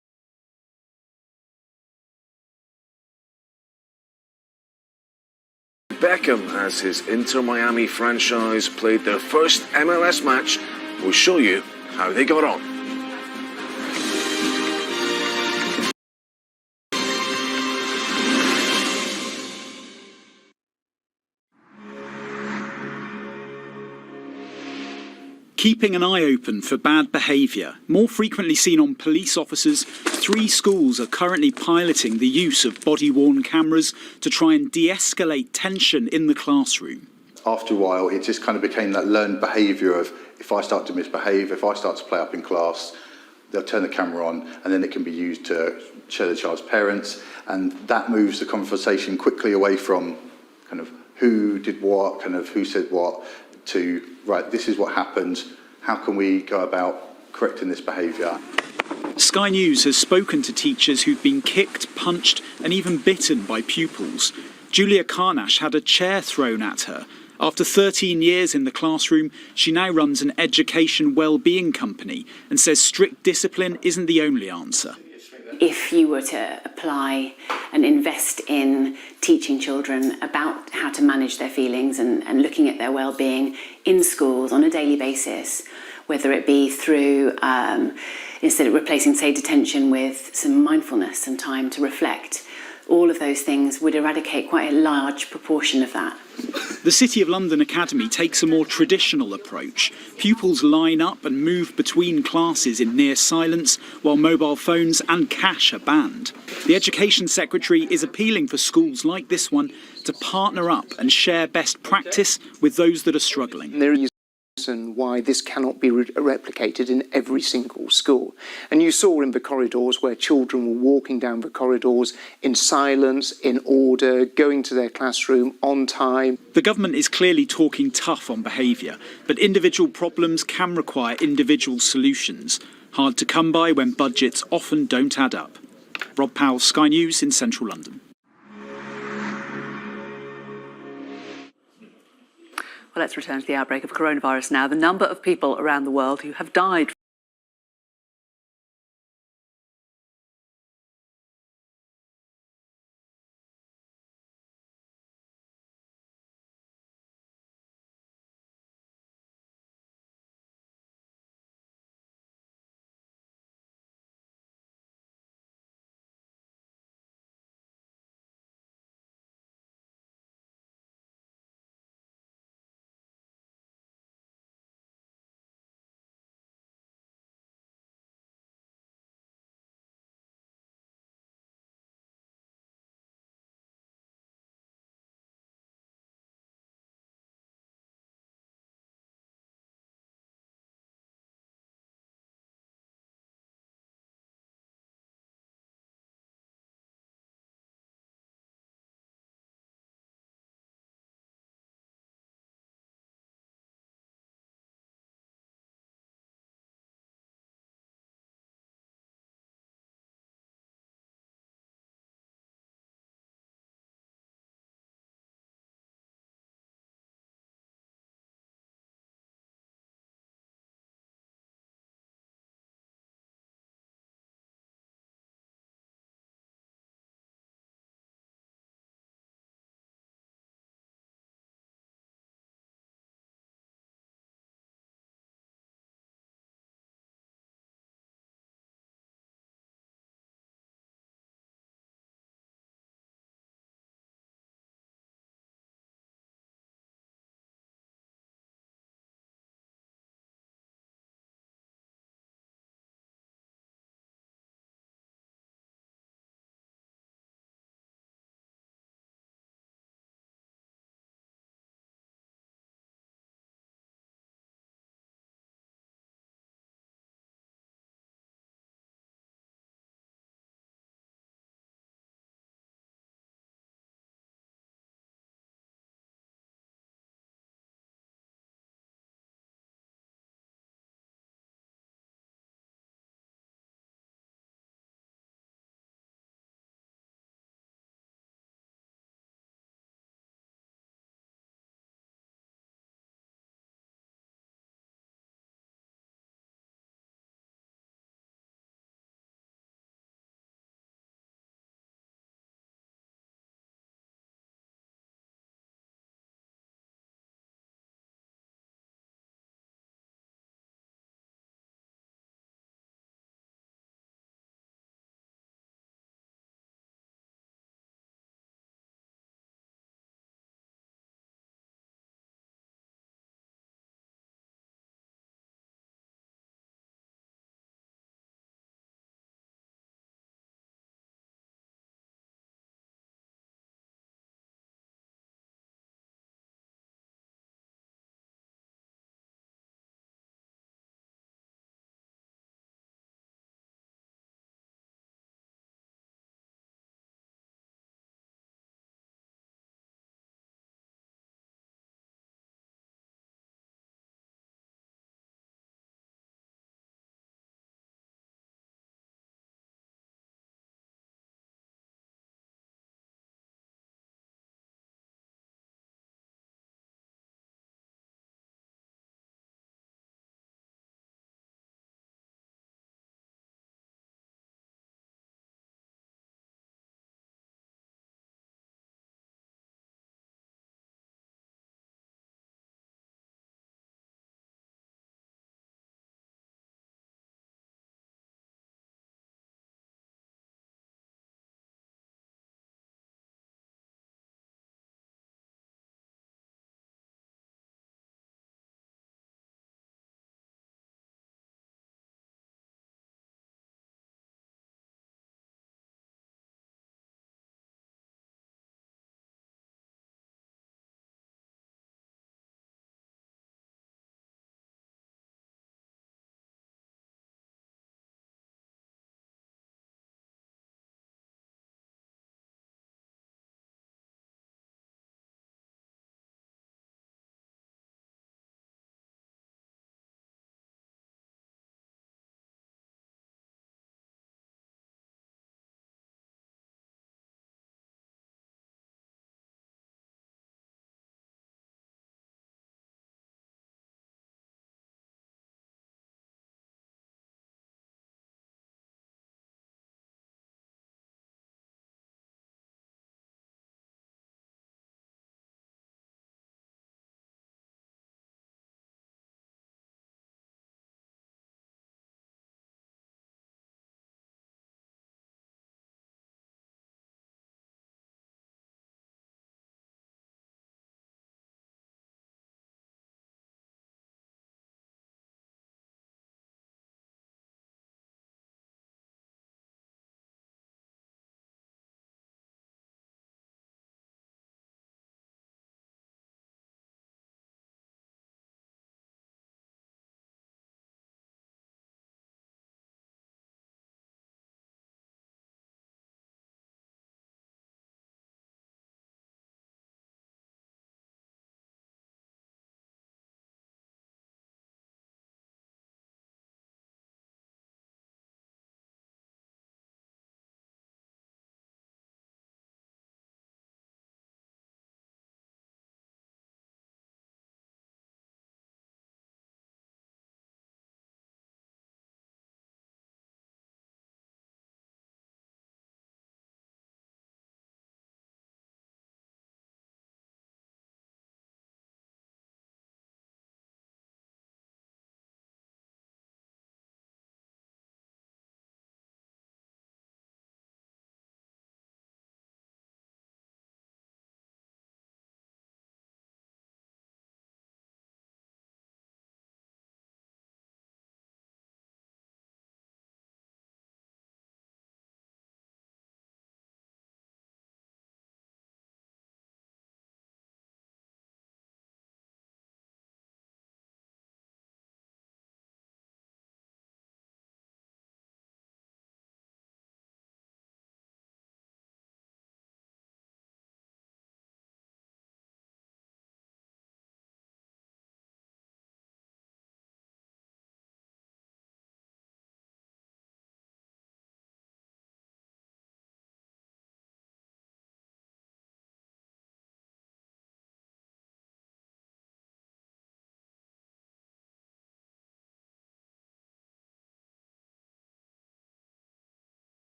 Beckham as his Inter Miami franchise played their first MLS match. We'll show you how they got on. Keeping an eye open for bad behaviour, more frequently seen on police officers, 3 schools are currently piloting the use of body-worn cameras to try and de-escalate tension in the classroom. After a while, it just kind of became that learned behaviour of if I start to misbehave, if I start to play up in class, they'll turn the camera on and then it can be used to show the child's parents, and that moves the conversation quickly away from kind of who did what, kind of who said what, to, right, this is what happened, how can we go about correcting this behaviour? Sky News has spoken to teachers who've been kicked, punched and even bitten by pupils. Julia Carnash had a chair thrown at her. After 13 years in the classroom, she now runs an education well-being company and says strict discipline isn't the only answer. If you were to apply and invest in teaching children about how to manage their feelings and looking at their well-being in schools on a daily basis, whether it be through, instead of replacing, say, detention with some mindfulness and time to reflect, all of those things would eradicate quite a large proportion of that. The City of London Academy takes a more traditional approach. Pupils line up and move between classes in near silence, while mobile phones and cash are banned. The Education Secretary is appealing for schools like this one to partner up and share best practice with those that are struggling. There is and why this cannot be replicated in every single school. And you saw in the corridors where children were walking down the corridors in silence, in order, going to their classroom on time. The government is clearly talking tough on behaviour, but individual problems can require individual solutions. Hard to come by when budgets often don't add up. Rob Powell, Sky News in central London. Well, let's return to the outbreak of coronavirus now. The number of people around the world who have died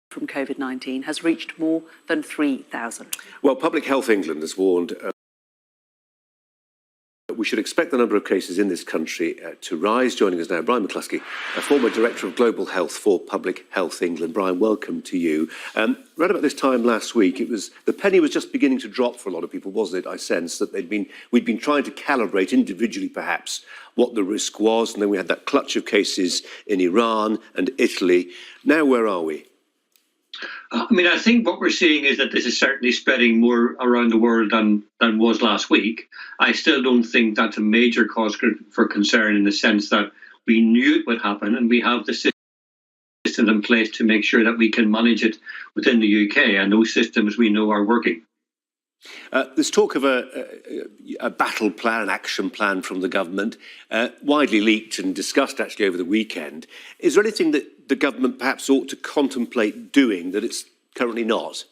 from COVID-19 has reached more than 3,000. Well, Public Health England has warned we should expect the number of cases in this country to rise. Joining us now, Brian McCluskey, a former Director of Global Health for Public Health England. Brian, welcome to you. Right about this time last week, the penny was just beginning to drop for a lot of people, wasn't it? I sense that we'd been trying to calibrate individually, perhaps, what the risk was, and then we had that clutch of cases in Iran and Italy. Now, where are we? I mean, I think what we're seeing is that this is certainly spreading more around the world than was last week. I still don't think that's a major cause for concern, in the sense that we knew it would happen and we have the systems in place to make sure that we can manage it within the UK, and those systems we know are working. There's talk of a battle plan, an action plan from the government, widely leaked and discussed actually over the weekend. Is there anything that the government perhaps ought to contemplate doing that it's currently not?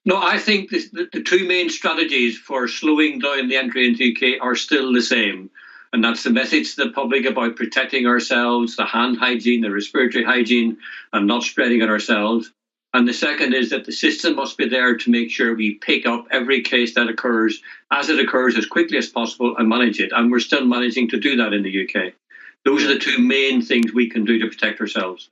No, I think the two main strategies for slowing down the entry into the UK are still the same. And that's the message to the public about protecting ourselves, the hand hygiene, the respiratory hygiene, and not spreading it ourselves. And the second is that the system must be there to make sure we pick up every case that occurs as it occurs as quickly as possible and manage it. And we're still managing to do that in the UK. Those are the two main things we can do to protect ourselves.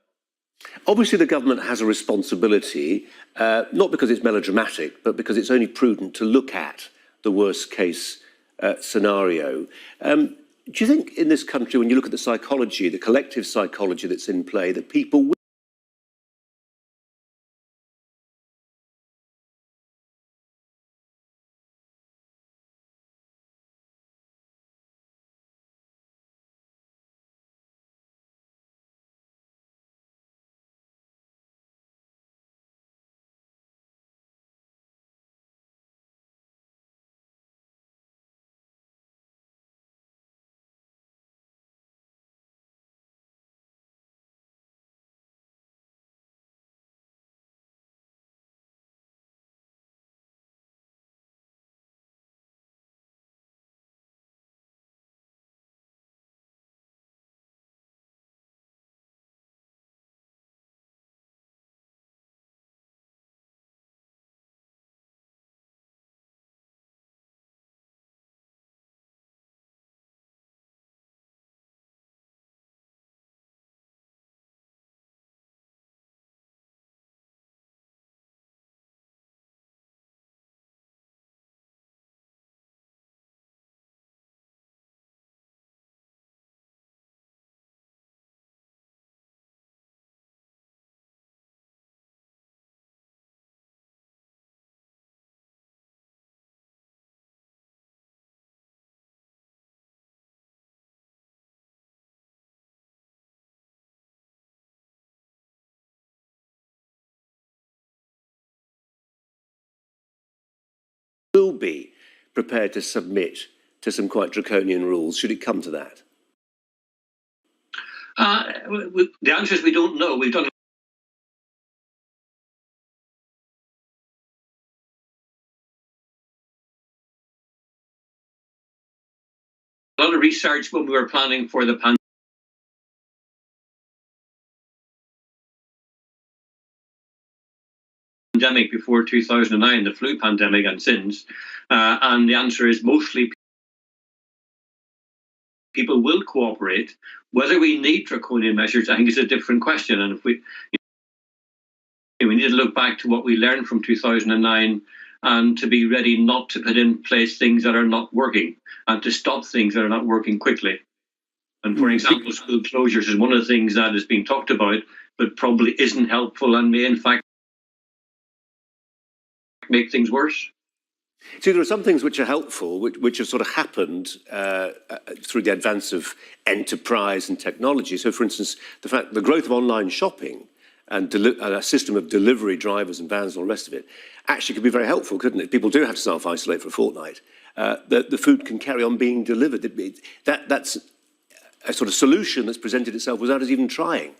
Obviously, the government has a responsibility, not because it's melodramatic, but because it's only prudent to look at the worst case scenario. Do you think in this country, when you look at the psychology, the collective psychology that's in play, that people will be prepared to submit to some quite draconian rules, should it come to that? The answer is we don't know. We've done a lot of research when we were planning for the pandemic before 2009, the flu pandemic, and since. And the answer is mostly people will cooperate. Whether we need draconian measures, I think, is a different question. And if we need to look back to what we learned from 2009 and to be ready not to put in place things that are not working and to stop things that are not working quickly. And for example, school closures is one of the things that is being talked about, but probably isn't helpful and may in fact make things worse. See, there are some things which are helpful, which have sort of happened through the advance of enterprise and technology. So, for instance, the growth of online shopping and a system of delivery drivers and vans and all the rest of it actually could be very helpful, couldn't it? People do have to self-isolate for a fortnight. The food can carry on being delivered. That's a sort of solution that's presented itself without us even trying.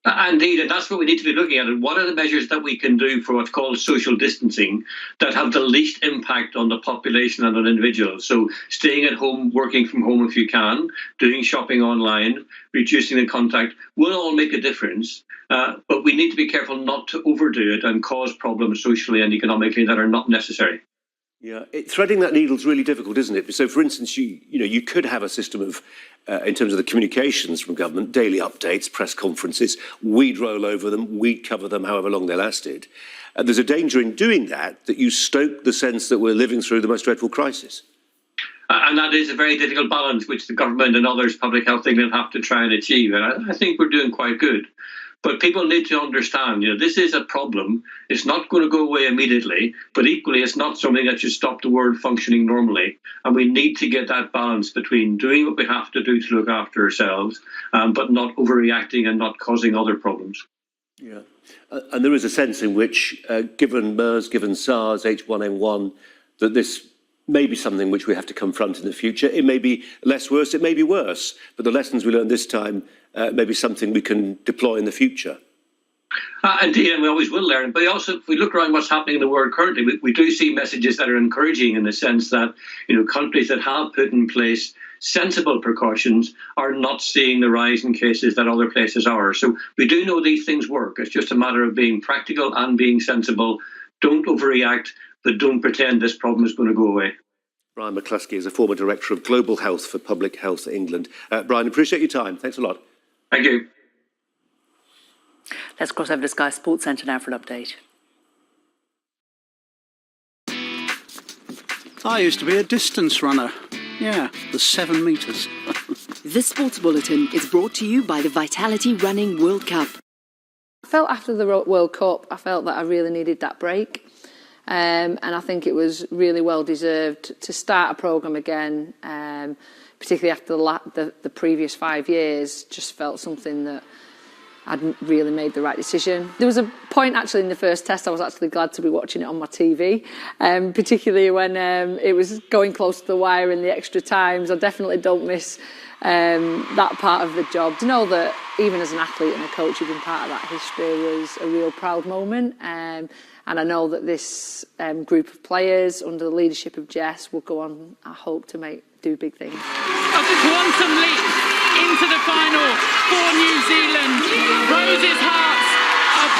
Indeed, and that's what we need to be looking at. And what are the measures that we can do for what's called social distancing that have the least impact on the population and on individuals? So staying at home, working from home if you can, doing shopping online, reducing the contact will all make a difference. But we need to be careful not to overdo it and cause problems socially and economically that are not necessary. Yeah, threading that needle is really difficult, isn't it? So, for instance, you could have a system of, in terms of the communications from government, daily updates, press conferences. We'd roll over them, we'd cover them however long they lasted. And there's a danger in doing that you stoke the sense that we're living through the most dreadful crisis. And that is a very difficult balance which the government and others, Public Health England, have to try and achieve. And I think we're doing quite good. But people need to understand, this is a problem. It's not going to go away immediately, but equally it's not something that should stop the world functioning normally. And we need to get that balance between doing what we have to do to look after ourselves, but not overreacting and not causing other problems. Yeah. And there is a sense in which, given MERS, given SARS, H1N1, that this may be something which we have to confront in the future. It may be less worse, it may be worse, but the lessons we learned this time may be something we can deploy in the future. Indeed, and we always will learn. But also, if we look around what's happening in the world currently, we do see messages that are encouraging in the sense that, countries that have put in place sensible precautions are not seeing the rise in cases that other places are. So we do know these things work. It's just a matter of being practical and being sensible. Don't overreact, but don't pretend this problem is going to go away. Brian McCluskey is a former Director of Global Health for Public Health England. Brian, appreciate your time. Thanks a lot. Thank you. Let's cross over to Sky Sports Centre now for an update. I used to be a distance runner. Yeah, the 7 metres. The Sports Bulletin is brought to you by the Vitality Running World Cup. I felt after the World Cup, I felt that I really needed that break. And I think it was really well deserved to start a programme again, particularly after the previous 5 years. Just felt something that I'd really made the right decision. There was a point actually in the first test I was actually glad to be watching it on my TV, particularly when it was going close to the wire in the extra times. I definitely don't miss that part of the job. To know that even as an athlete and a coach, you've been part of that history was a real proud moment. And I know that this group of players under the leadership of Jess will go on, I hope, to do big things. Of the quantum leap into the final for New Zealand. Rose's hearts are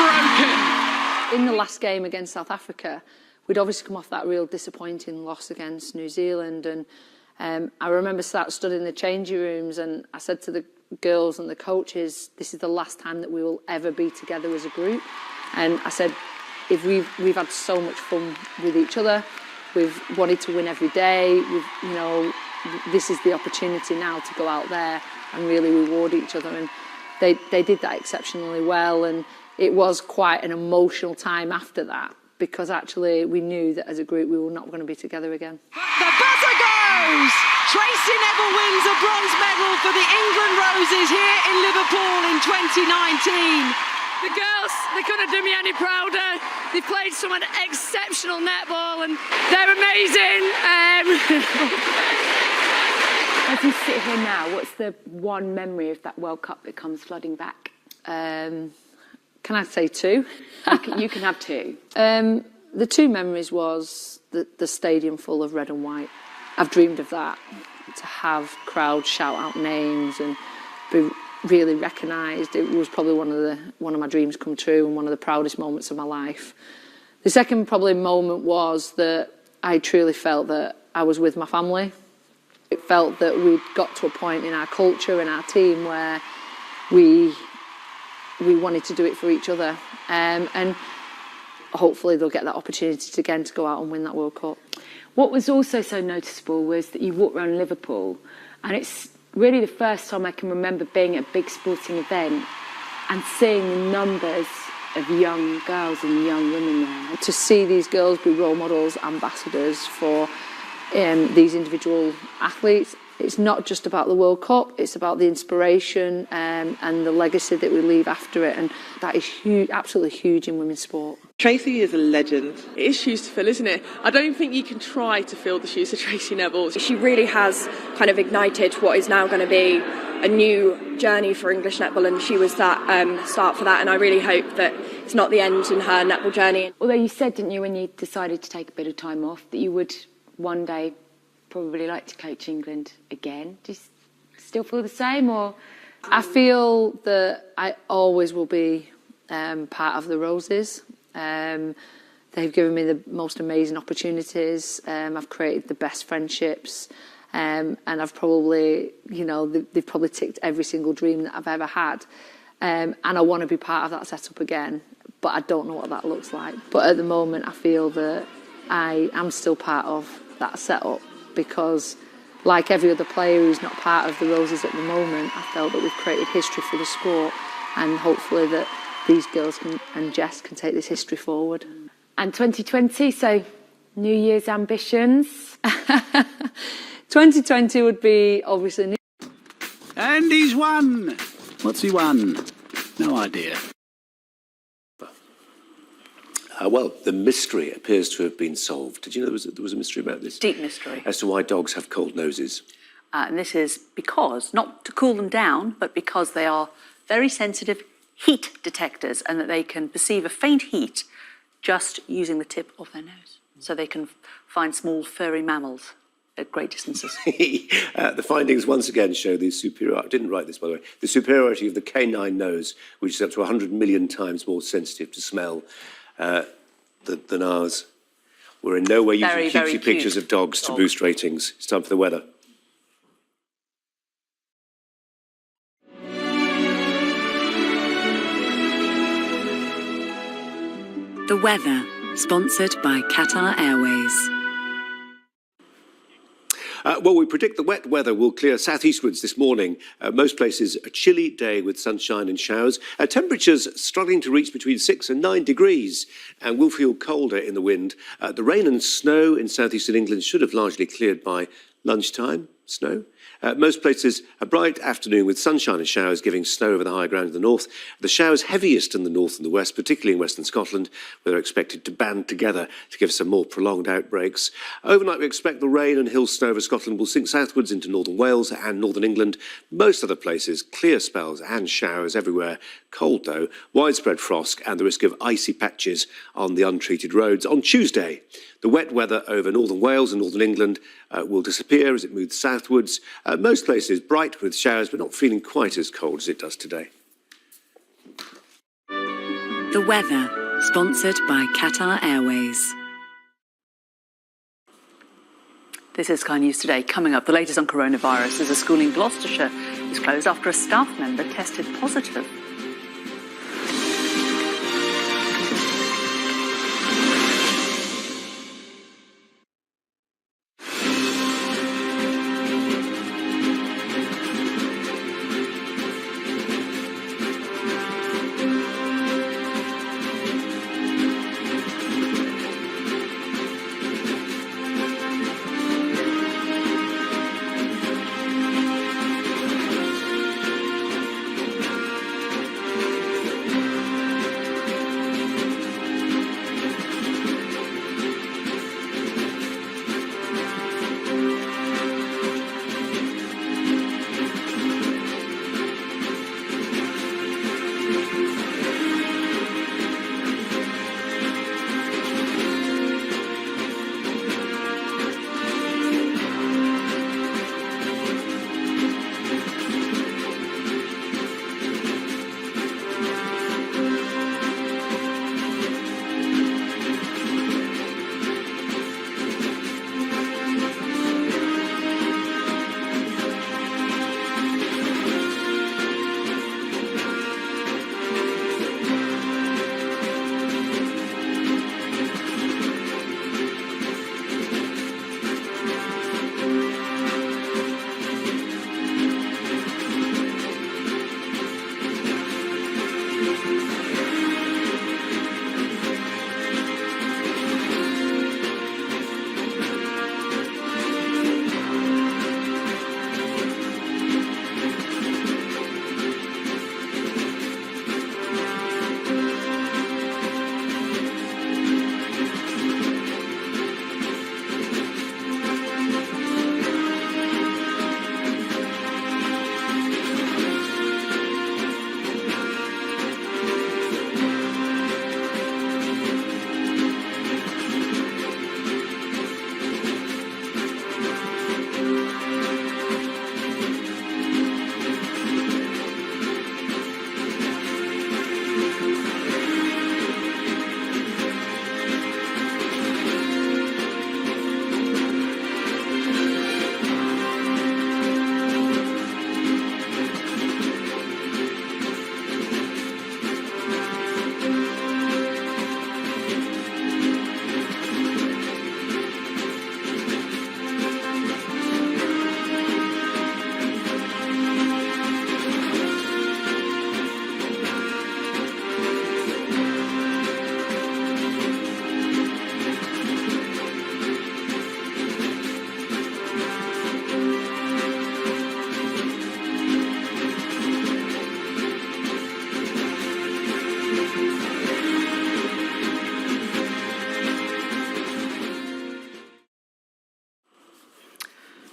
broken. In the last game against South Africa, we'd obviously come off that real disappointing loss against New Zealand. And I remember stood in the changing rooms and I said to the girls and the coaches, this is the last time that we will ever be together as a group. And I said, if we've had so much fun with each other, we've wanted to win every day, this is the opportunity now to go out there and really reward each other. And they did that exceptionally well. And it was quite an emotional time after that, because actually we knew that as a group we were not going to be together again. The buzzer goes! Tracy Neville wins a bronze medal for the England Roses here in Liverpool in 2019. The girls, they couldn't do me any prouder. They played some exceptional netball and they're amazing. As you sit here now, what's the one memory of that World Cup that comes flooding back? Can I say two? You can have two. The two memories was the stadium full of red and white. I've dreamed of that, to have crowds shout out names and be really recognised. It was probably one of my dreams come true and one of the proudest moments of my life. The second probably moment was that I truly felt that I was with my family. It felt that we'd got to a point in our culture and our team where we wanted to do it for each other, and hopefully they'll get that opportunity again to go out and win that World Cup. What was also so noticeable was that you walked around Liverpool, and it's really the first time I can remember being at a big sporting event and seeing the numbers of young girls and young women there. To see these girls be role models, ambassadors for these individual athletes. It's not just about the World Cup, it's about the inspiration and the legacy that we leave after it, and that is huge, absolutely huge in women's sport. Tracy is a legend. It is shoes to fill, isn't it? I don't think you can try to fill the shoes of Tracy Neville. She really has kind of ignited what is now going to be a new journey for English netball, and she was that start for that, and I really hope that it's not the end in her netball journey. Although you said, didn't you, when you decided to take a bit of time off, that you would one day probably like to coach England again. Do you still feel the same, or? I feel that I always will be part of the Roses. They've given me the most amazing opportunities. I've created the best friendships. And I've probably, you know, they've probably ticked every single dream that I've ever had. And I want to be part of that setup again, but I don't know what that looks like. But at the moment, I feel that I am still part of that setup because, like every other player who's not part of the Roses at the moment, I felt that we've created history for the sport, and hopefully that these girls and Jess can take this history forward. And 2020, so New Year's ambitions? 2020 would be obviously. And he's won. What's he won? No idea. Well, the mystery appears to have been solved. Did you know there was a mystery about this? Deep mystery. As to why dogs have cold noses. And this is because, not to cool them down, but because they are very sensitive heat detectors and that they can perceive a faint heat just using the tip of their nose. So they can find small furry mammals at great distances. The findings once again show the superiority, I didn't write this by the way, the superiority of the canine nose, which is up to 100 million times more sensitive to smell than ours. We're in no way using cutesy pictures of dogs to boost ratings. It's time for the weather. The weather, sponsored by Qatar Airways. Well, we predict the wet weather will clear southeastwards this morning. Most places a chilly day with sunshine and showers. Temperatures struggling to reach between 6 and 9 degrees and will feel colder in the wind. The rain and snow in southeastern England should have largely cleared by lunchtime. Snow. Most places a bright afternoon with sunshine and showers giving snow over the high ground in the north. The showers heaviest in the north and the west, particularly in western Scotland, where they're expected to band together to give some more prolonged outbreaks. Overnight we expect the rain and hill snow over Scotland will sink southwards into northern Wales and northern England. Most other places, clear spells and showers everywhere. Cold though, widespread frost and the risk of icy patches on the untreated roads. On Tuesday, the wet weather over northern Wales and northern England will disappear as it moves southwards. Most places bright with showers, but not feeling quite as cold as it does today. The weather, sponsored by Qatar Airways. This is Sky News Today. Coming up, the latest on coronavirus as a school in Gloucestershire is closed after a staff member tested positive.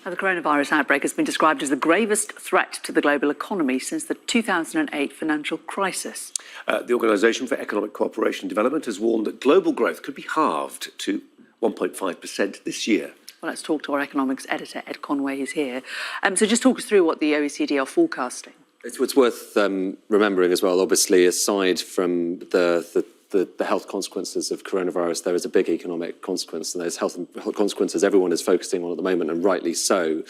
Now, the coronavirus outbreak has been described as the gravest threat to the global economy since the 2008 financial crisis. The Organisation for Economic Cooperation and Development has warned that global growth could be halved to 1.5% this year. Well, let's talk to our economics editor, Ed Conway, who's here. So just talk us through what the OECD are forecasting. It's worth remembering as well, obviously, aside from the health consequences of coronavirus, there is a big economic consequence, and those health consequences everyone is focusing on at the moment, and rightly so.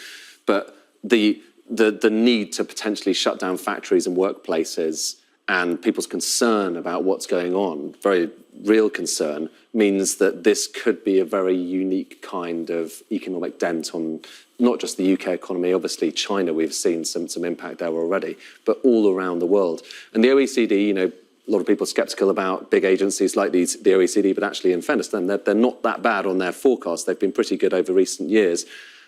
But the need to potentially shut down factories and workplaces and people's concern about what's going on, very real concern, means that this could be a very unique kind of economic dent on not just the UK economy. Obviously, China, we've seen some impact there already, but all around the world. And the OECD, a lot of people are sceptical about big agencies like the OECD, but actually, in fairness to them, they're not that bad on their forecast. They've been pretty good over recent years.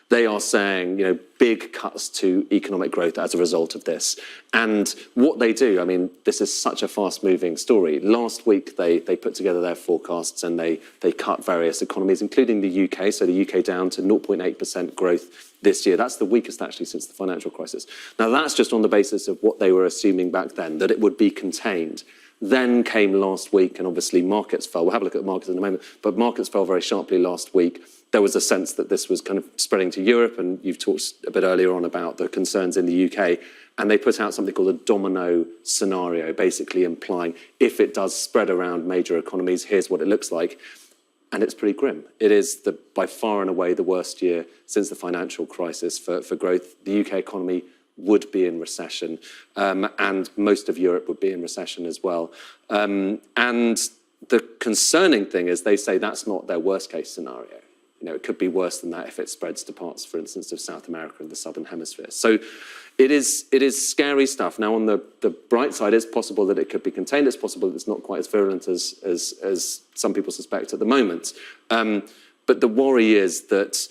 They are saying, big cuts to economic growth as a result of this. And what they do, this is such a fast-moving story. Last week, they put together their forecasts and they cut various economies, including the UK. So the UK down to 0.8% growth this year. That's the weakest, actually, since the financial crisis. Now, that's just on the basis of what they were assuming back then, that it would be contained. Then came last week, and obviously markets fell. We'll have a look at the markets in a moment, but markets fell very sharply last week. There was a sense that this was kind of spreading to Europe, and you've talked a bit earlier on about the concerns in the UK, and they put out something called a domino scenario, basically implying if it does spread around major economies, here's what it looks like. And it's pretty grim. It is by far and away the worst year since the financial crisis for growth. The UK economy would be in recession, and most of Europe would be in recession as well. And the concerning thing is they say that's not their worst case scenario. It could be worse than that if it spreads to parts, for instance, of South America and the Southern Hemisphere. So it is scary stuff. Now, on the bright side, it's possible that it could be contained. It's possible that it's not quite as virulent as some people suspect at the moment. But the worry is that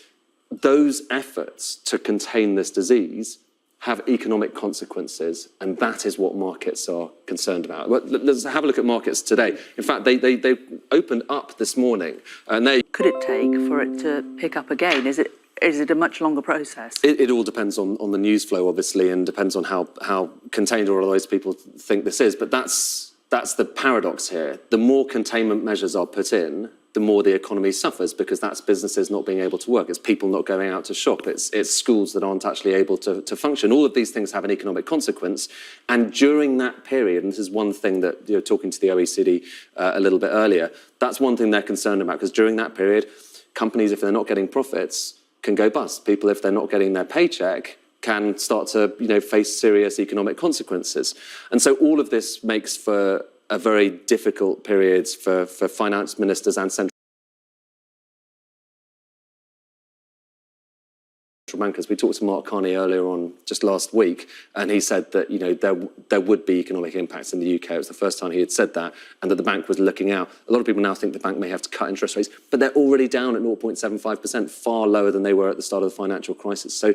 those efforts to contain this disease have economic consequences, and that is what markets are concerned about. Let's have a look at markets today. In fact, they opened up this morning, and they... Could it take for it to pick up again? Is it a much longer process? It all depends on the news flow, obviously, and depends on how contained all of those people think this is. But that's the paradox here. The more containment measures are put in, the more the economy suffers, because that's businesses not being able to work. It's people not going out to shop. It's schools that aren't actually able to function. All of these things have an economic consequence. And during that period, and this is one thing that you're talking to the OECD a little bit earlier, that's one thing they're concerned about, because during that period, companies, if they're not getting profits, can go bust. People, if they're not getting their paycheck, can start to face serious economic consequences. And so all of this makes for a very difficult period for finance ministers and central bankers. We talked to Mark Carney earlier on just last week, and he said that there would be economic impacts in the UK. It was the first time he had said that, and that the bank was looking out. A lot of people now think the bank may have to cut interest rates, but they're already down at 0.75%, far lower than they were at the start of the financial crisis. So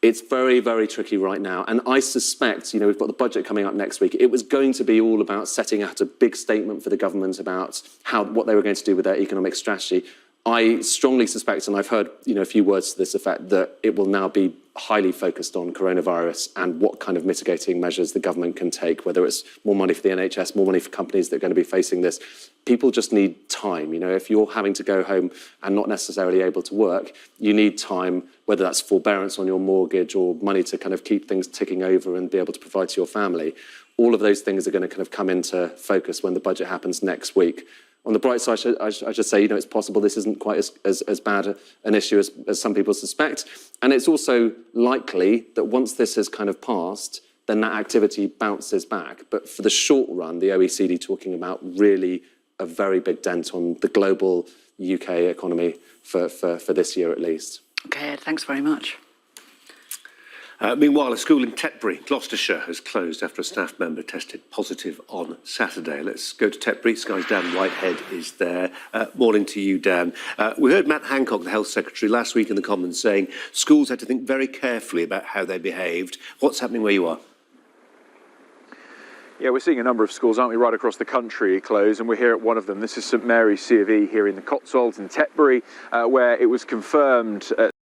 it's very, very tricky right now. And I suspect, we've got the budget coming up next week. It was going to be all about setting out a big statement for the government about what they were going to do with their economic strategy. I strongly suspect, and I've heard a few words to this effect, that it will now be highly focused on coronavirus and what kind of mitigating measures the government can take, whether it's more money for the NHS, more money for companies that are going to be facing this. People just need time. If you're having to go home and not necessarily able to work, you need time, whether that's forbearance on your mortgage or money to kind of keep things ticking over and be able to provide to your family. All of those things are going to kind of come into focus when the budget happens next week. On the bright side, I should say, it's possible this isn't quite as bad an issue as some people suspect. And it's also likely that once this has kind of passed, then that activity bounces back. But for the short run, the OECD talking about really a very big dent on the global UK economy for this year at least. Okay, Ed, thanks very much. Meanwhile, a school in Tetbury, Gloucestershire, has closed after a staff member tested positive on Saturday. Let's go to Tetbury. Sky's Dan Whitehead is there. Morning to you, Dan. We heard Matt Hancock, the Health Secretary, last week in the Commons saying schools had to think very carefully about how they behaved. What's happening where you are? Yeah, we're seeing a number of schools, aren't we, right across the country close, and we're here at one of them. This is St Mary's C of E here in the Cotswolds in Tetbury, where it was confirmed